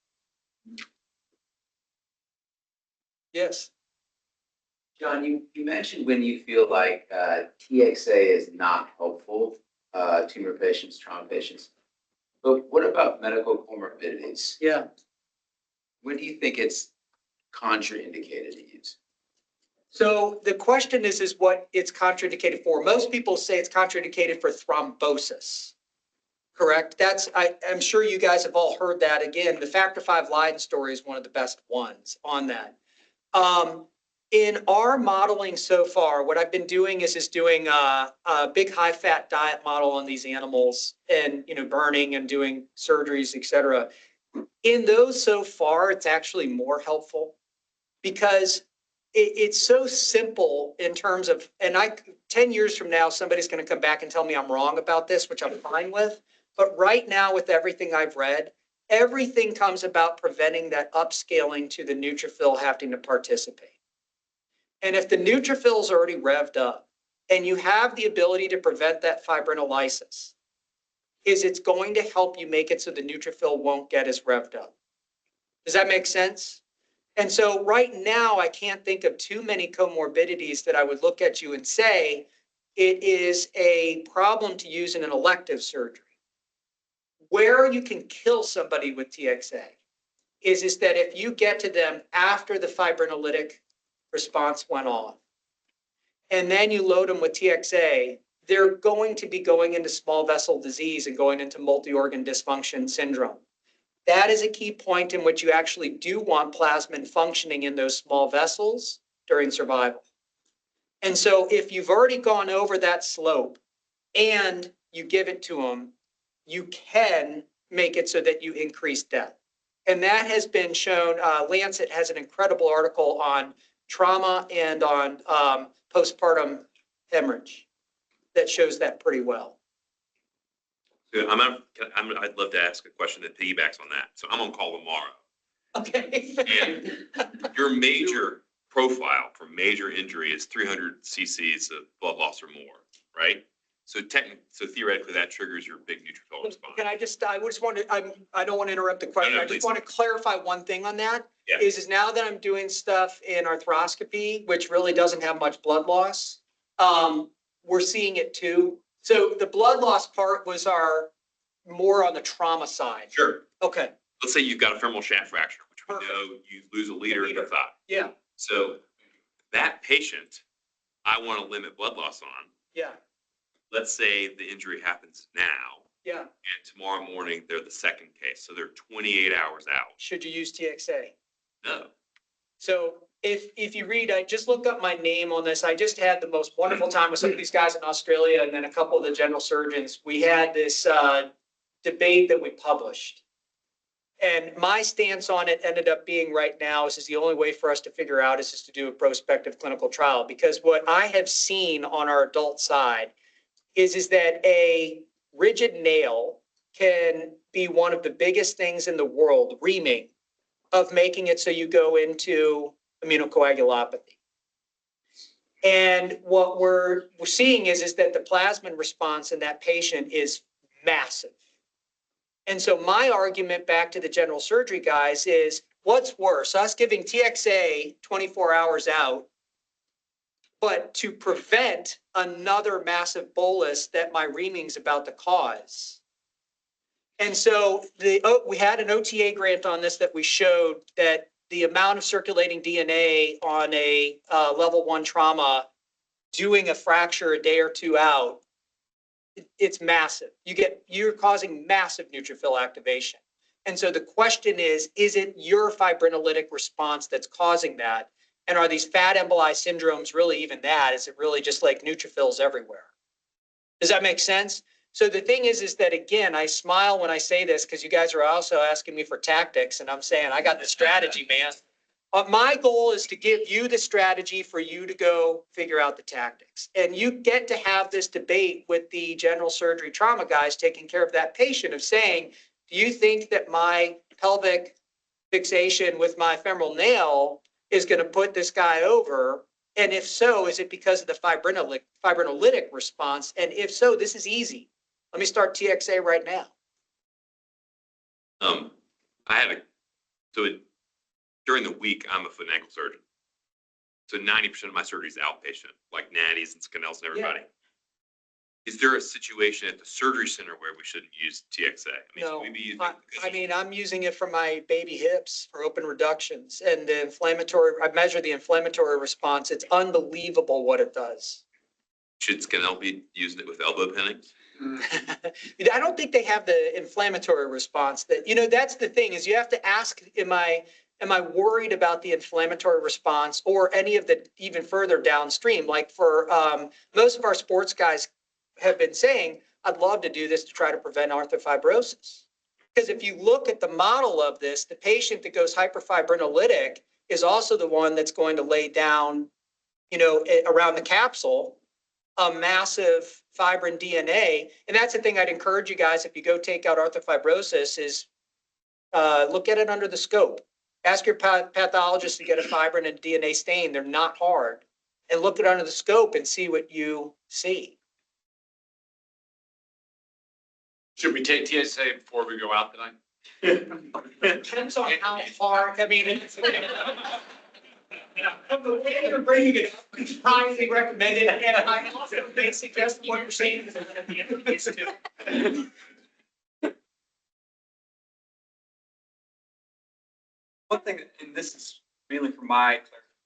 C: Yes.
F: John, you mentioned when you feel like TXA is not helpful, tumor patients, trauma patients. But what about medical comorbidities?
C: Yeah.
F: When do you think it's contraindicated to use?
C: So the question is what it's contraindicated for. Most people say it's contraindicated for thrombosis. Correct? I'm sure you guys have all heard that. Again, the Factor V Leiden story is one of the best ones on that. In our modeling so far, what I've been doing is doing a big high fat diet model on these animals and, burning and doing surgeries, et cetera. In those so far, it's actually more helpful because it's so simple in terms of, 10 years from now, somebody's going to come back and tell me I'm wrong about this, which I'm fine with. But right now, with everything I've read, everything comes about preventing that upscaling to the neutrophil having to participate. And if the neutrophil is already revved up and you have the ability to prevent that fibrinolysis, it's going to help you make it so the neutrophil won't get as revved up. Does that make sense? And so right now, I can't think of too many comorbidities that I would look at you and say, it is a problem to use in an elective surgery. Where you can kill somebody with TXA is that if you get to them after the fibrinolytic response went off, and then you load them with TXA, they're going to be going into small vessel disease and going into multi-organ dysfunction syndrome. That is a key point in which you actually do want plasmin functioning in those small vessels during survival. And so if you've already gone over that slope and you give it to them, you can make it so that you increase death. And that has been shown. Lancet has an incredible article on trauma and on postpartum hemorrhage that shows that pretty well.
G: So I'd love to ask a question that piggybacks on that. So I'm on call tomorrow.
C: Okay.
G: And your major profile for major injury is 300 cc's of blood loss or more, right? So theoretically, that triggers your big neutrophil response.
C: Can I just want to, I don't want to interrupt the question.
G: No,
C: I just
G: please.
C: want to clarify one thing on that.
G: Yeah.
C: Is now that I'm doing stuff in arthroscopy, which really doesn't have much blood loss, we're seeing it too. So the blood loss part was more on the trauma side.
G: Sure.
C: Okay.
G: Let's say you've got a femoral shaft fracture, which we
C: Perfect.
G: know you lose a liter in the thigh.
C: Yeah.
G: So that patient, I want to limit blood loss on.
C: Yeah.
G: Let's say the injury happens now,
C: Yeah.
G: and tomorrow morning they're the second case, so they're 28 hours out.
C: Should you use TXA?
G: No.
C: So if you read, I just looked up my name on this. I just had the most wonderful time with some of these guys in Australia and then a couple of the general surgeons. We had this debate that we published. And my stance on it ended up being right now is the only way for us to figure out is to do a prospective clinical trial. Because what I have seen on our adult side is that a rigid nail can be one of the biggest things in the world, reaming, of making it so you go into immunocoagulopathy. And what we're seeing is that the plasmin response in that patient is massive. And so my argument back to the general surgery guys is, what's worse, us giving TXA 24 hours out, but to prevent another massive bolus that my reaming's about to cause? And so we had an OTA grant on this that we showed that the amount of circulating DNA on a level 1 trauma doing a fracture a day or two out, it's massive. You're causing massive neutrophil activation. And so the question is it your fibrinolytic response that's causing that? And are these fat emboli syndromes really even that? Is it really just like neutrophils everywhere? Does that make sense? So the thing is that, again, I smile when I say this because you guys are also asking me for tactics, and I'm saying I got the strategy, man. My goal is to give you the strategy for you to go figure out the tactics. And you get to have this debate with the general surgery trauma guys taking care of that patient of saying, do you think that my pelvic fixation with my femoral nail is going to put this guy over? And if so, is it because of the fibrinolytic response? And if so, this is easy. Let me start TXA right now.
G: During the week, I'm a foot and ankle surgeon. So 90% of my surgery is outpatient, like Natty's and Scannell's and everybody. Is there a situation at the surgery center where we shouldn't use TXA?
C: No,
G: should we be using
C: I mean, I'm using it for my baby hips for open reductions and the I measure the inflammatory response. It's unbelievable what it does.
G: should Scannell be using it with elbow pinning?
C: I don't think they have the inflammatory response that, that's the thing is you have to ask, am I worried about the inflammatory response or any of the even further downstream? Like for most of our sports guys have been saying, I'd love to do this to try to prevent arthrofibrosis. Because if you look at the model of this, the patient that goes hyperfibrinolytic is also the one that's going to lay down, around the capsule, a massive fibrin DNA. And that's the thing I'd encourage you guys, if you go take out arthrofibrosis, is look at it under the scope. Ask your pathologist to get a fibrin and DNA stain. They're not hard. And look it under the scope and see what you see.
H: Should we take TSA before we go out tonight?
C: Depends on how far, I mean, it's. The way you're bringing it up, it's highly recommended, and I also may suggest what you're saying is at the end of this too.
I: One thing, and this is mainly for my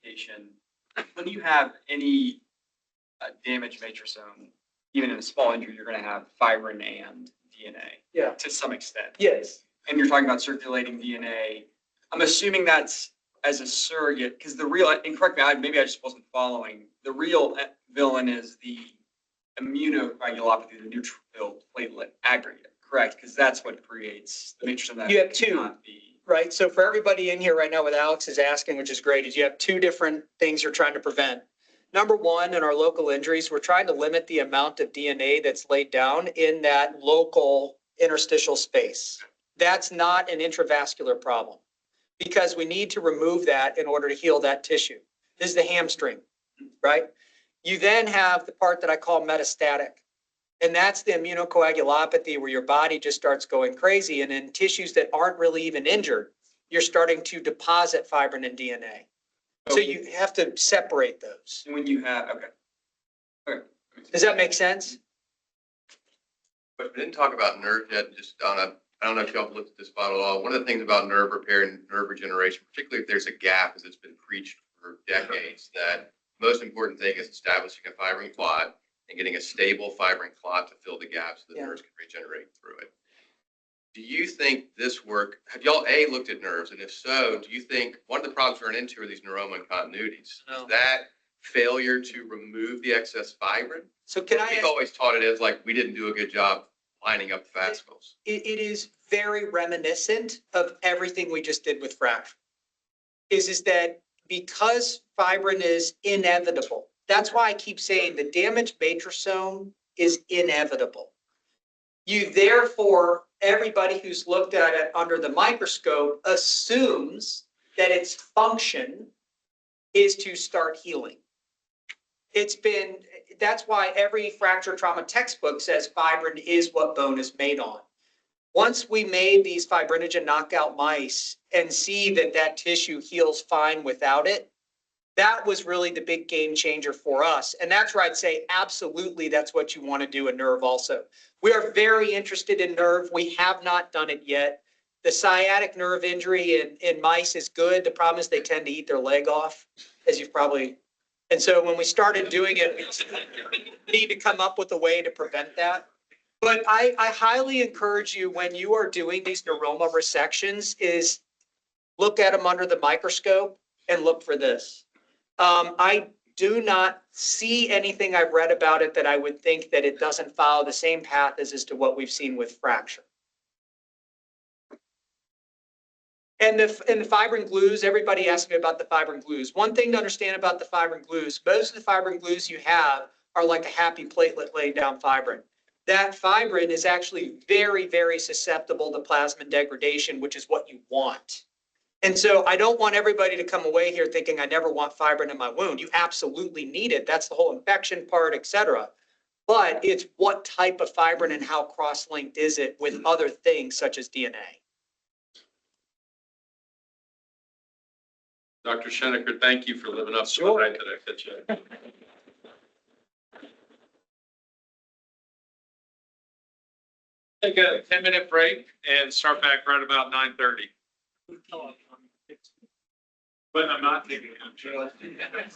I: clarification, when you have any damage matrixome, even in a small injury, you're going to have fibrin and DNA to some extent.
C: Yes.
I: And you're talking about circulating DNA. I'm assuming that's as a surrogate, because the real, and correct me, maybe I just wasn't following, the real villain is the immunocoagulopathy, the neutrophil platelet aggregate, correct? Because that's what creates the matrixome that
C: You have two.
I: cannot be.
C: Right. So for everybody in here right now, what Alex is asking, which is great, is you have two different things you're trying to prevent. Number one, in our local injuries, we're trying to limit the amount of DNA that's laid down in that local interstitial space. That's not an intravascular problem because we need to remove that in order to heal that tissue. This is the hamstring, right? You then have the part that I call metastatic. And that's the immunocoagulopathy where your body just starts going crazy. And in tissues that aren't really even injured, you're starting to deposit fibrin and DNA. So you have to separate those.
I: And when you have, okay.
C: Does that make sense?
J: But we didn't talk about nerve yet, just on a, I don't know if y'all have looked at this model at all. One of the things about nerve repair and nerve regeneration, particularly if there's a gap, as it's been preached for decades, that most important thing is establishing a fibrin clot and getting a stable fibrin clot to fill the gap so the nerves can regenerate through it. Do you think this work, have y'all looked at nerves? And if so, do you think one of the problems we run into are these neuroma continuities?
C: No.
J: Is that failure to remove the excess fibrin?
C: So can I
J: We've
C: ask,
J: always taught it as like, we didn't do a good job lining up the fascicles.
C: it is very reminiscent of everything we just did with fracture. Is that because fibrin is inevitable. That's why I keep saying the damaged matrixome is inevitable. You therefore, everybody who's looked at it under the microscope assumes that its function is to start healing. That's why every fracture trauma textbook says fibrin is what bone is made on. Once we made these fibrinogen knockout mice and see that that tissue heals fine without it, that was really the big game changer for us. And that's where I'd say absolutely that's what you want to do in nerve also. We are very interested in nerve. We have not done it yet. The sciatic nerve injury in mice is good. The problem is they tend to eat their leg off, as you've probably. And so when we started doing it, we need to come up with a way to prevent that. But I highly encourage you when you are doing these neuroma resections is look at them under the microscope and look for this. I do not see anything I've read about it that I would think that it doesn't follow the same path as to what we've seen with fracture. And the fibrin glues, everybody asks me about the fibrin glues. One thing to understand about the fibrin glues, most of the fibrin glues you have are like a happy platelet laying down fibrin. That fibrin is actually very, very susceptible to plasmin degradation, which is what you want. And so I don't want everybody to come away here thinking I never want fibrin in my wound. You absolutely need it. That's the whole infection part, et cetera. But it's what type of fibrin and how cross-linked is it with other things such as DNA.
B: Dr. Schoenecker, thank you for living up to the
C: Sure.
B: night that I fit you. Take a 10-minute break and start back right about 9:30. But I'm not taking it.